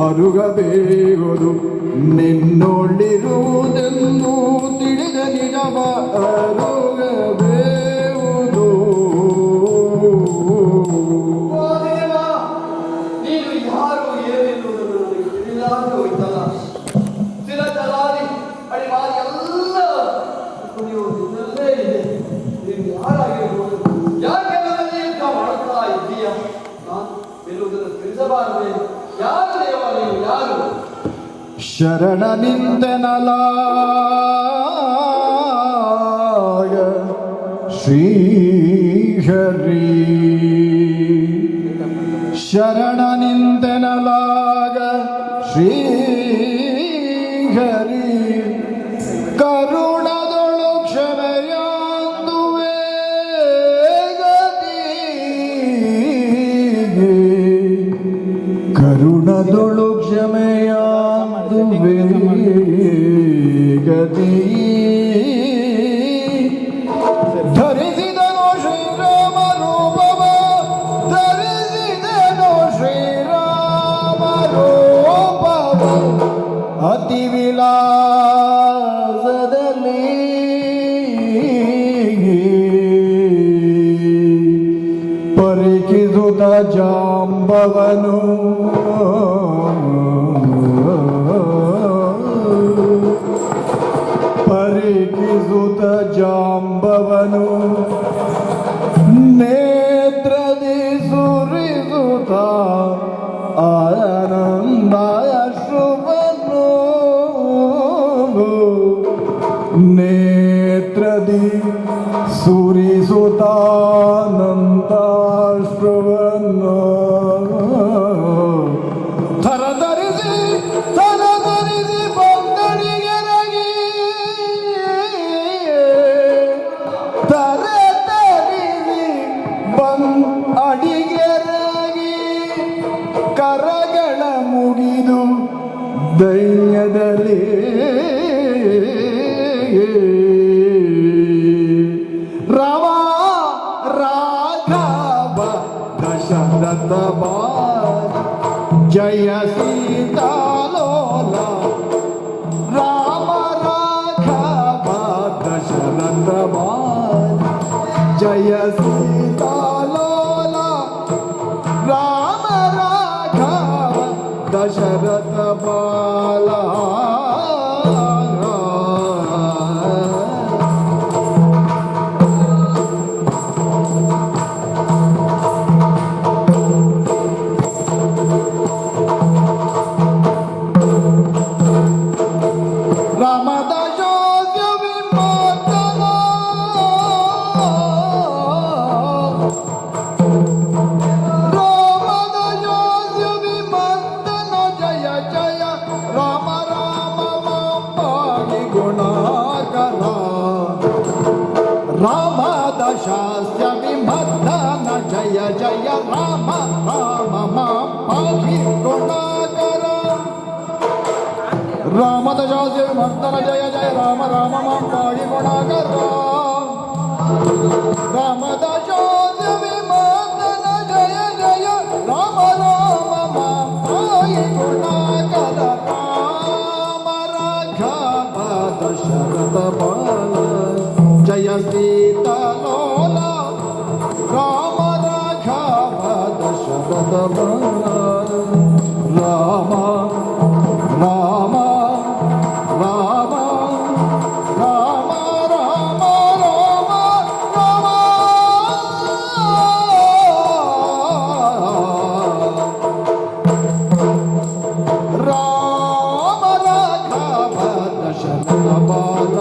ಅರುಗಬೇವುದು ನಿನ್ನೊಳ್ಳಿರುವುದೆಂದು ತಿಳಿದ ನಿಜವ ಅರುಗಬೇವುದು. ನೀನು ಯಾರು ಏನೆನ್ನುವುದನ್ನು ನನಗೆ ತಿಳಿದಾಗಿ ಹೋಯ್ತಲ್ಲ. ಸ್ಥಿರ ಚಲಾರಿ ಅಡಿಮಾರಿ ಎಲ್ಲ ಕುಣಿಯುವುದಿಲ್ಲೇ ಇದೆ. ನೀನು ಯಾರಾಗಿರ್ಬೋದು? ಯಾಕೆ ನನ್ನಲ್ಲಿ ಯುದ್ಧ ಮಾಡುತ್ತಾ ಇದ್ದೀಯ? ಎನ್ನುವುದನ್ನು ತಿಳಿಸಬಾರದೆ. ಯಾರು ದೇವ ನೀನು? ಯಾರು? ಶರಣ ನಿಂದೆನಲಾಗ ಶ್ರೀಹರಿ, ಶರಣ ನಿಂದೆನಲಾಗ ಶ್ರೀಹರಿ, ಕರುಣದೊಳು ಕ್ಷಮೆಯಂದುವೆ ಗತಿ, ಕರುಣದೊಳು ಕ್ಷಮೆಯಂದುವೆ ಗತಿ. ಧರಿಸಿದನು ಶ್ರೀರಾಮ ರೂಪವ, ಧರಿಸಿದನು ಶ್ರೀರಾಮ ರೂಪವ, ಅತಿ ವಿಲಾಸದಲ್ಲಿ ಪರಿಕಿಸುತ್ತ ಜಾಂಬವನು, ಪರಿಕಿಸುತ್ತ ಜಾಂಬವನು, ನೇತ್ರದಿ ಸುರಿಸುತ್ತ ಆನಂದ ಅಶ್ರುವನ್ನು, ನೇತ್ರದಿ ಸುರಿಸುತ್ತ ಆನಂದಾಶ್ರುವನ್ನು, ಥರಧರಿಸಿ ಬಂದಡಿಗೆರಗಿ, ಥರಧರಿಸಿ ಅಡಿಗೆರಗಿ, ಕರಗಳ ಮುಗಿದು ದೈನ್ಯದಲ್ಲಿ ರಾಮ ರಾಘವ ದಶರಥ ಜಯ ಸೀತಾಲೋಲ, ರಾಮ ರಾಘವ ದಶರಥ ಜಯ ಸೀತಾಲೋಲ, ರಾಮ ರಾಘವ ದಶರಥ ಬಾಲ. ರಾಮದಾಸ್ಯ ವಿಮರ್ದನ ಜಯ ಜಯ ರಾಮ ರಾಮ ಪಾಹಿ ಗುಣಾಕರ, ರಾಮದಾಸ್ಯ ವಿಮರ್ದನ ಜಯ ಜಯ ರಾಮ ರಾಮ ಪಾಹಿ ಗುಣಾಕರ, ರಾಮದಾಸ್ಯ ವಿಮರ್ದನ ಜಯ ಜಯ ರಾಮ ರಾಮ ಪಾಹಿ ಗುಣಾಕರ, ರಾಮ ರಾಘವ ದಶರಥ ಬಾಲ ಜಯ ಸೀತಾಲೋಲ, ರಾಮ ರಾಘವ ದಶರಥ ಬಾಲ, ರಾಮ ರಾಮ ರಾಮ ರಾಮ ರಾಮ ರಾಮ ರಾಮ, ರಾಮ ರಾಘವ ದಶರಥ ಬಾಲ.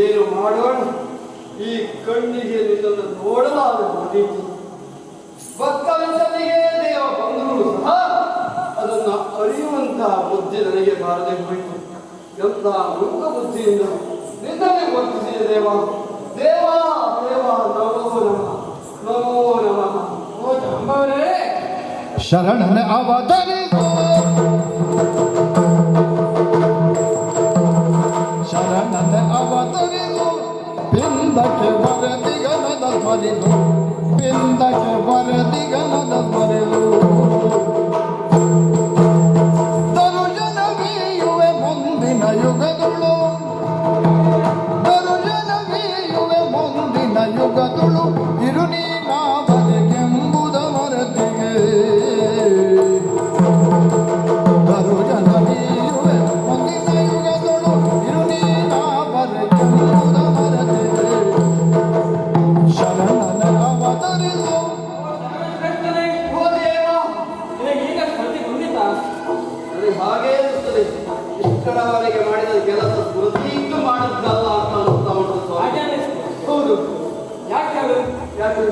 ಏನು ಮಾಡೋಣ? ಈ ಕಣ್ಣಿಗೆ ನಿನ್ನನ್ನು ನೋಡಲಾದ ರೀತಿ ಭಕ್ತನಿಗೆ ದೇವ ಬಂದರೂ ಸಹ ಅದನ್ನು ಅರಿಯುವಂತಹ ಬುದ್ಧಿ ನನಗೆ ಬಾರದೆ ಹೋಯಿತು. ಎಂಥ ಮೂಕ ಬುದ್ಧಿಯಿಂದ ನಿನ್ನನ್ನು ವರ್ತಿಸಿದೆ ದೇವ. ದೇವ ದೇವ ನಮೋ ನಮಃ ನಮೋ ನಮಃ. ಓ ಜಾಂಬವರೇ, ಶರಣನ ಅವತರಿಸೋ, ಶರಣನ ಅವತರಿಸೋ, ಪಿಂದಕ್ಕೆ ವರದಿಗನದ ಸ್ಮರಿಸು, ಪಿಂದಕ್ಕೆ ವರದಿಗನದ ಸ್ಮರಿಸು, ತನುಜ ಜೀವನದಲ್ಲಿ ಇಷ್ಟರವರೆಗೆ ಮಾಡಿದ ಕೆಲಸ ಪ್ರತಿಯೊಂದು ಮಾಡಿದ್ದಲ್ಲ ಅಂತ ಅನಿಸ್ತಾ ಉಂಟು ಸ್ವಾಮಿ. ಹಾಗೆ ಅನ್ನಿಸ್ತು. ಹೌದು. ಯಾಕೆ ಹೇಳು? ಯಾಕೆ?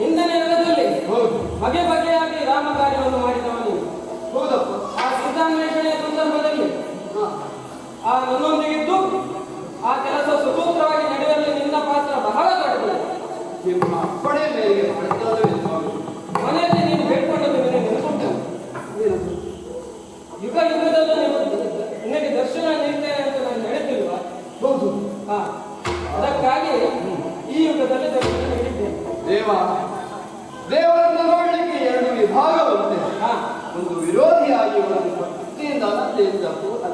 ಹಿಂದಿನ ಯುಗದಲ್ಲಿ ಹೌದು. ಬಗೆ ಬಗೆಯಾಗಿ ರಾಮ ಕಾರ್ಯವನ್ನು ಮಾಡಿದವನು. ಹೌದಪ್ಪ. ಆ ಸೀತಾನ್ವೇಷಣೆಯ ಸಂದರ್ಭದಲ್ಲಿ ನನ್ನೊಂದಿಗಿದ್ದು ಆ ಕೆಲಸ ಸುಸೂತ್ರವಾಗಿ ನಡೆಯುವಲ್ಲಿ ನಿನ್ನ ಪಾತ್ರ ಬಹಳ ದೊಡ್ಡದು. ನಿಮ್ಮ ಅಪ್ಪಣೆ ಮೇರೆಗೆ ಮಾಡಿದ್ದಲ್ಲವೇ ಸ್ವಾಮಿ? ಮನೆಯಲ್ಲಿ ನೀನು ಬೇಡ್ಕೊಂಡದ್ದು ನಿನಗೆ ನೆನಪುಂಟು. ಯುಗ ಯುಗದಲ್ಲೂ ನಿನಗೆ ದರ್ಶನ ನೀಡ್ತೇನೆ ಅಂತ ನಾನು ಹೇಳಿದ್ದಿಲ್ವಾ? ಹೌದು. ಹಾ, ಅದಕ್ಕಾಗಿ ಈ ಯುಗದಲ್ಲಿ ದರ್ಶನ ನೀಡಿದ್ದೇನೆ. ದೇವರನ್ನು ನೋಡಲಿಕ್ಕೆ ಎರಡು ವಿಭಾಗವಂತೆ. ಹಾ, ಒಂದು ವಿರೋಧಿಯಾಗಿ ಅವರನ್ನು ಭಕ್ತಿಯಿಂದ ಅನಂತೆಯಿಂದ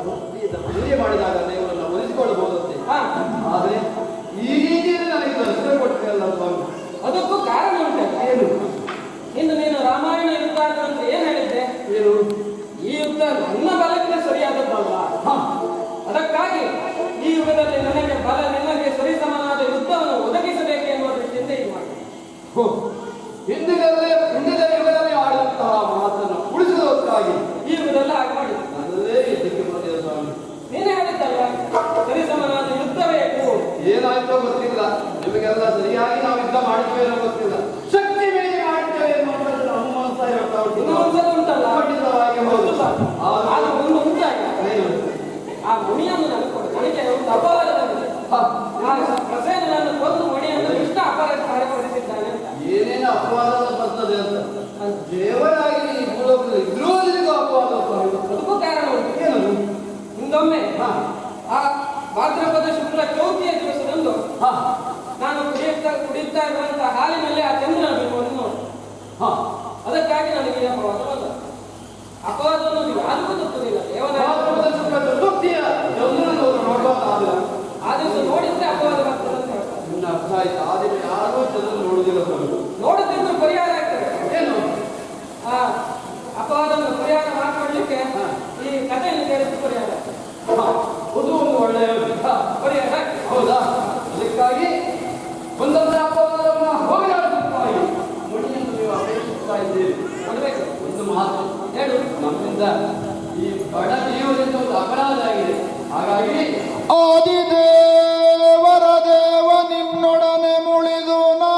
ಭಕ್ತಿಯಿಂದ ಪೂಜೆ ಮಾಡಿದಾಗ ದೇವರನ್ನು ಒಲಿಸಿಕೊಳ್ಳಬಹುದಂತೆ. ಹಾ, ಆದರೆ ಈ ರೀತಿಯಲ್ಲಿ ನನಗೆ ದರ್ಶನ ಕೊಡ್ತೀರಲ್ಲ ಸ್ವಾಮಿ, ಅದಕ್ಕೂ ಕಾರಣ ಉಂಟಲ್ಲ. ಏನು? ಇನ್ನು ನೀನು ರಾಮಾಯಣ ಯುದ್ಧ ಅಂತ ಏನ್ ಹೇಳಿದ್ದೆ? ಏನು? ಈ ಯುದ್ಧ ನನ್ನ ಬಲಕ್ಕೆ ಸರಿಯಾದದ್ದಲ್ಲ. ಅದಕ್ಕಾಗಿ ಈ ಯುಗದಲ್ಲಿ ನನಗೆ ಬಲ ನಿನಗೆ ಸರಿಸಮನಾದ ಯುದ್ಧವನ್ನು ಒದಗಿಸಬೇಕು ಎನ್ನುವ ದೃಷ್ಟಿಯಿಂದ ಇದು ಮಾಡಿ. ಹಿಂದಿನ ಯುಗದಲ್ಲಿ ಆಡುವಂತಹ ಮಾತನ್ನು ಉಳಿಸುವುದಕ್ಕಾಗಿ ಈ ಯುಗದಲ್ಲಿ ಹಾಗೆ ಮಾಡಿ ನನ್ನದೇ ಯುದ್ಧಕ್ಕೆ ಬಂದಿದೆ ಸ್ವಾಮಿ. ನೀನೇ ಹೇಳಿದ್ದಲ್ಲ ಸರಿಸಮನಾದ ಯುದ್ಧ ಬೇಕು. ಏನಾಯ್ತೋ ಗೊತ್ತಿಲ್ಲ, ನಿಮಗೆಲ್ಲ ಸರಿಯಾಗಿ ನಾವು ಯುದ್ಧ ಮಾಡಿದ್ದೇವೆ ಅನ್ನೋ ಗೊತ್ತಿಲ್ಲ. ಶಕ್ತಿ ಮೇಲೆ ಮಾಡಿದ್ದೇವೆ ಅನ್ನೋದು ನಮ್ಮ ಮನಸ್ಸ ಹೇಳ್ತಾ ಇನ್ನು ಒಂದ್ಸಲ ಉಂಟಲ್ಲ ಖಂಡಿತವಾಗಿ ಹೌದು. ಆಗ ಒಂದು ಉಂಟಾಗಿ ಏನು? ಆ ಮುಣಿಯನ್ನು ನನಗೆ ಕೊಡು. ನನಗೆ ಒಂದು ಅಪವಾದ ಬಂದಿದೆ. ಪ್ರಸೇನನನ್ನು ಕೊಂದು ಮುಣಿಯನ್ನು ಇಷ್ಟ ಅಪರಾಧಿಸಿದ್ದಾನೆ ಅಂತ. ಏನೇನು ಅಪವಾದ ಬರ್ತದೆ ಅಂತ ದೇವರಾಗಿ ಈ ಭೂಲೋಕದಲ್ಲಿ ಇರುವುದರಿಗೂ ಅಪವಾದ ಸ್ವಾಮಿ. ಅದಕ್ಕೂ ಕಾರಣ ಉಂಟು. ಏನದು? ಹಿಂದೊಮ್ಮೆ ಆ ಭಾದ್ರಪದ ಶುಕ್ಲ ಚೌತಿಯ ದಿವಸದಂದು ನಾನು ಕುಡಿಯುತ್ತಾ ಇರುವಂತಹ ಹಾಲಿನಲ್ಲಿ ಆ ಚಂದ್ರನ ಬಿಂಬವನ್ನು ನೋಡಿ. ಅದಕ್ಕಾಗಿ ನನಗೆ ಈ ಅಪವಾದ ಬಂದ. ಅಪವಾದವನ್ನು ಯಾರಿಗೂ ಗೊತ್ತಿಲ್ಲ. ಆ ದಿವಸ ನೋಡಿದ್ರೆ ಅಪವಾದ ಬರ್ತದೆ ಅಂತ ಹೇಳ್ತಾರೆ. ಆ ದಿನ ಯಾರೂ ಚಂದ್ರನ ನೋಡುವುದಿಲ್ಲ ಸ್ವಾಮಿ. ನೋಡುತ್ತಿದ್ರು ಪರಿಹಾರ ಆಗ್ತದೆ. ಏನು? ಆ ಅಪವಾದವನ್ನು ಪರಿಹಾರ ಮಾಡ್ಕೊಳ್ಳಿಕ್ಕೆ ಈ ಕಥೆಯನ್ನು ಕೇಳಿಸಿ ಪರಿಹಾರ. ಅದು ಒಂದು ಒಳ್ಳೆಯ ಪರಿಹಾರ ಹೌದಾ? ಅದಕ್ಕಾಗಿ ಒಂದೊಂದು ಅಪವಾದವನ್ನು ಹೋಗಲಾಡಿಸುತ್ತಾಗಿ ಮುಡಿಯನ್ನು ನೀವು ಅಪೇಕ್ಷಿಸ್ತಾ ಇದ್ದೀರಿ. ಮಾಡಬೇಕು. ಒಂದು ಮಾತು ಹೇಳು. ನಮ್ಮಿಂದ ಈ ಬಡ ಜೀವನದಿಂದ ಒಂದು ಅಪರಾಧ ಆಗಿದೆ. ಹಾಗಾಗಿ ಆದಿದೇವರ ದೇವ ನಿನ್ನೊಡನೆ ಮುಳಿದು ನಾ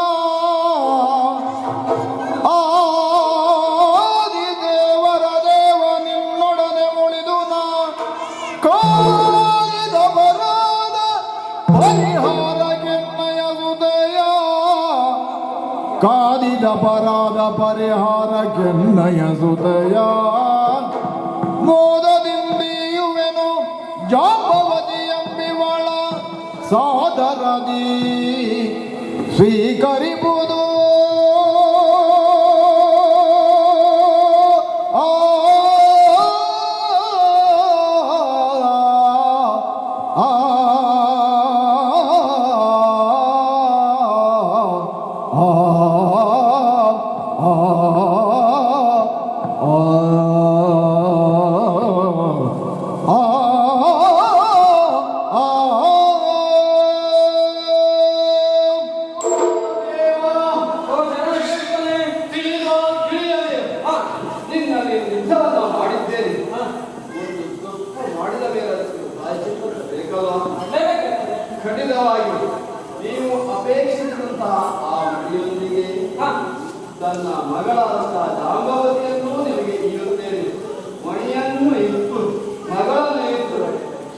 ಆದಿದೇವರ ದೇವ ನಿನ್ನೊಡನೆ ಮುಳಿದು ನಾ ಕಾಲಿದ ಬರಾದ ಪರಿಹಾರ ಕೆನ್ನಯ ಹೃದಯ ಕಾದಿದ ಪರಾದ ಪರಿಹಾರ ಕೆನ್ನಯ ಹೃದಯ ಮೋದದಿಂದಿಯುವೆನು ಜಾಂಬವತಿ ಎಂಬಿವಳ ಸಾದರದಿ ಸ್ವೀಕರಿಬುದು ನಿನ್ನಲ್ಲಿ ನಿರ್ಧಾರ ಮಾಡಿದ್ದೇನೆ. ಒಂದು ತಪ್ಪು ಮಾಡಿದ ಮೇಲೆ ಅದಕ್ಕೆ ಪ್ರಾಯಶ್ಚಿತ್ತ ಬೇಕಲ್ಲ? ಖಂಡಿತವಾಗಿ ನೀವು ಅಪೇಕ್ಷಿಸಿದಂತಹ ಆ ಮಡಿಯೊಂದಿಗೆ ತನ್ನ ಮಗಳಾದಂತಹ ಜಾಂಬವತಿಯನ್ನು ನಿಮಗೆ ನೀಡುತ್ತೇನೆ. ಮಣಿಯನ್ನು ಇಟ್ಟು ಮಗಳನ್ನು ಇಟ್ಟು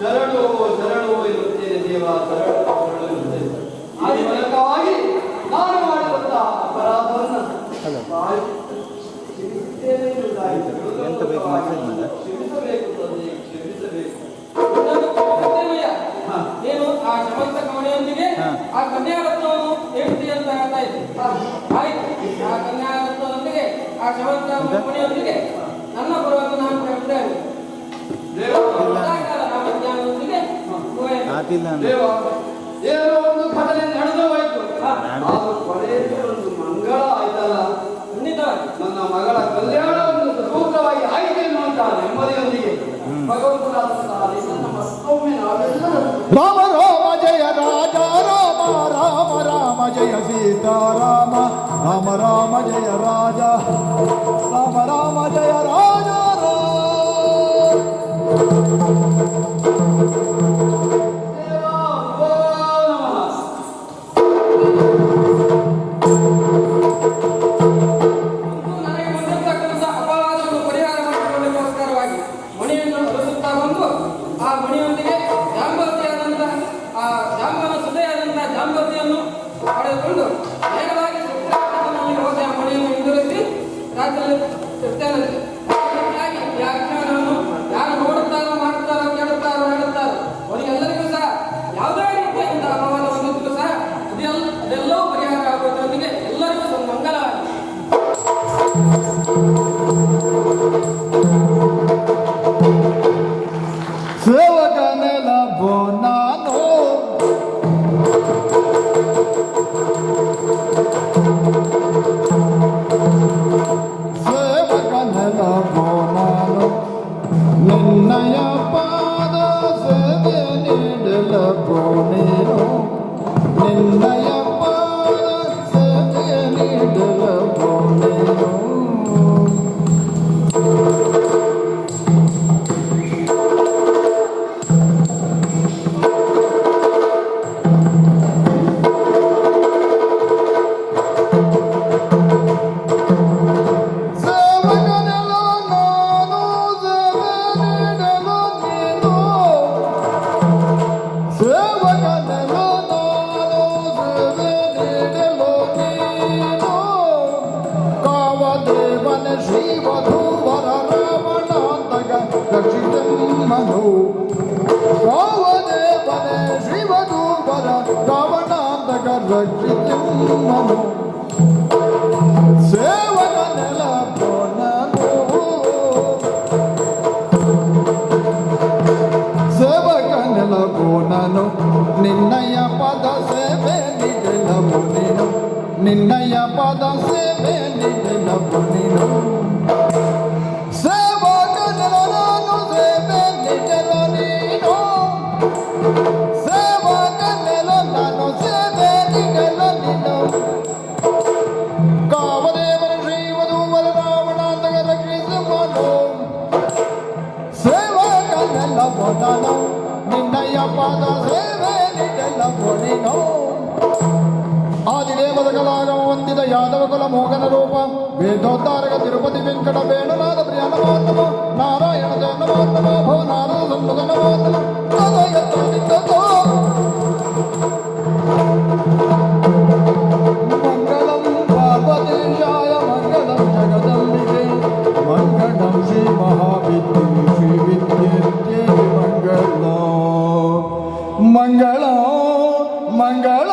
ಶರಣು ಶರಣು ಎನ್ನುತ್ತೇನೆ. ದೇವ ಶರಣು ಶರಣು ಎನ್ನುತ್ತೇನೆ. ಆ ಮೂಲಕವಾಗಿ ನಾನು ಮಾಡಿದಂತಹ ಅಪರಾಧವನ್ನು ಎಂತ ಬೇಕು ಕ್ಷಮಿಸಬೇಕು ತಂದೆ, ಕ್ಷಮಿಸಬೇಕು. ನೀನು ಆ ಶಮಂತ ಕವಣೆಯೊಂದಿಗೆ ಆ ಕನ್ಯಾರತ್ನವನ್ನು ಹೇಳ್ತಿ ಅಂತ ಹೇಳ್ತಾ ಇದ್ದೆ. ಆಯ್ತು, ಆ ಕನ್ಯಾರತ್ನದೊಂದಿಗೆ ಆ ಶಮಂತ ಕವಣೆಯೊಂದಿಗೆ ನನ್ನ ಪರವಾಗಿ ನಾನು ಹೇಳ್ತೇನೆ. ರಾಮಜ್ಞಾನದೊಂದಿಗೆ ದೇವ, ಏನೋ ಒಂದು ಘಟನೆ ನಡೆದು ಹೋಯ್ತು. ಅದು ಕೊನೆಯಲ್ಲಿ ಒಂದು ಮಂಗಳ ಆಯ್ತಲ್ಲ. ಖಂಡಿತವಾಗಿ ನನ್ನ ಮಗಳ ಕಲ್ಯಾಣವನ್ನು ಸೂಕ್ತವಾಗಿ ಆಯ್ತು ಎನ್ನುವಂತಹ ನೆಮ್ಮದಿಯೊಂದಿಗೆ ಭಗವಂತನಾದಂತಹ ನಿನ್ನನ್ನು ಮತ್ತೊಮ್ಮೆ ನಾವೆಲ್ಲರೂ ರಾಮ ರಾಮ ಜಯ ರಾಜ ರಾಮ ರಾಮ ರಾಮ ಜಯ ಸೀತಾರಾಮ ರಾಮ ರಾಮ ಜಯ ರಾಜ ರಾಮ ರಾಮ ಜಯ ರಾಜ ರಾಮ ನನಗೆ ಬಂದಿರತಕ್ಕಂಥ ಅಪವಾದವನ್ನು ಪರಿಹಾರ ಮಾಡಿಕೊಳ್ಳಲಿಕ್ಕೋಸ್ಕರವಾಗಿ ಮಣಿಯನ್ನು ಬಳಸುತ್ತಾ ಬಂದು ಆ ಮಣಿಯೊಂದಿಗೆ ಜಾಂಬವತಿಯಾದಂಥ ಆ ಜಾಂಬನ ಸುದೆಯಾದಂಥ ಜಾಂಬವತಿಯನ್ನು ಪಡೆದುಕೊಂಡು ನೇರವಾಗಿ ಸುತ್ತಮುತ್ತಲಿಗೆ ಹೋಗಿ ಆ ಮಣಿಯನ್ನು ಹಿಂದಿರುಗಿಸಿ ರಾಜ್ಯದಲ್ಲಿ ಇರ್ತೇನಂತೆ. ಹೀಗಾಗಿ ಈ ಆಜ್ಞಾನವನ್ನು ಯಾರು ನೋಡುತ್ತಾರೋ ಮಾಡುತ್ತಾರೋ ಕೇಳುತ್ತಾರೋ ಹೇಳುತ್ತಾರೋ ಅವರಿಗೆಲ್ಲರಿಗೂ ಸಹ ಯಾವುದೇ ರೀತಿಯಾದಂಥ ಅಪವಾದ ಬಂದಿದ್ದು ಸಹ ಅದೆಲ್ಲವೂ ಪರಿಹಾರ ಆಗುವುದರೊಂದಿಗೆ ಎಲ್ಲರಿಗೂ ಸಹ ಮಂಗಲವಾಗಿದೆ. ಸೇವಕನೆಲ ಬೋನಾನೋ ಸೇವಕನೆಲ ಬೋನಾನೋ ನಿನ್ನಯ ಪಾದ ಸೇವೆ ನೀಡಲ ಬೋನೇನೋ ನಿನ್ನಯ ಪಾದ ಸೇವೆ ನೀಡಲ ಬೋನೇನೋ ಸೇವಕನೆಲ ನಾನು ಸೇವೆ ನೀಡಲು ನೀನು ಸೇವಕನೆಲ ನಾನು ಸೇವೆ ನೀಡಲು ನೀನು ಕಾವದೇವನ ಶ್ರೀವಧೂವರ ರಾವಣಾಂತಕ ರಕ್ಷಿತಮ್ಮನು ಕಾವದೇವನ ಶ್ರೀವಧೂವರ ರಾವಣಾಂತಕ ರಕ್ಷಿತಮ್ಮನು ಸೇವಕನೆಲ ಬೋನನು ಸೇವಕನೆಲ ಬೋನನು ನಿನ್ನಯ ಪದ ಸೇವೆ ನಿಜಲವು ನೀನು ನಿನ್ನಯ ಪದ ಸೇವೆ ನಿಜಲವು ನೀನು ಸೇವಕನೆಲ ನಾನು ಸೇವೆ ನಿಜಲ ನೀನು ಸೇವಕನೆಲ ನಾನು ಸೇವೆ ನಿಜಲ ನೀನು ಕಾವದೇವನ ಶ್ರೀವಧೂವರ ರಾವಣಾಂತಕ ರಕ್ಷಿಸುವನು ಸೇವಕನೆಲ್ಲ ಬೋನನು ನಿನ್ನಯ ಪಾದ ಸೇವೆ ನಿಜಲವು ನೀನು ಆದಿದೇವದ ಕಲಾಗಮ ವಂದಿತ ಯಾದವ ಕುಲ ಮೋಹನ ರೂಪ ವೇದೋದ್ಧಾರಕ ತಿರುಪತಿ ವೆಂಕಟ ವೇಣುನಾಥ ಪ್ರಿಯ ನಮೋ ನಮೋ ನಾರಾಯಣ ಜಯ ನಮೋ ನಮೋ ಭೋ ನಾರದ ಸನ್ಮುಖ ನಮೋ ನಮೋ ತದಯತೋ ಮಂಗಳಂ ಪಾರ್ವತೀಶಾಯ ಮಂಗಳಂ ಜಗದಂಬಿಕೆ ಮಂಗಳಂ ಶ್ರೀ ಮಹಾವಿದ್ಯೆ ಶ್ರೀ ವಿದ್ಯೆ ಮಂಗಳ ಮಂಗಳ ಮಂಗಳ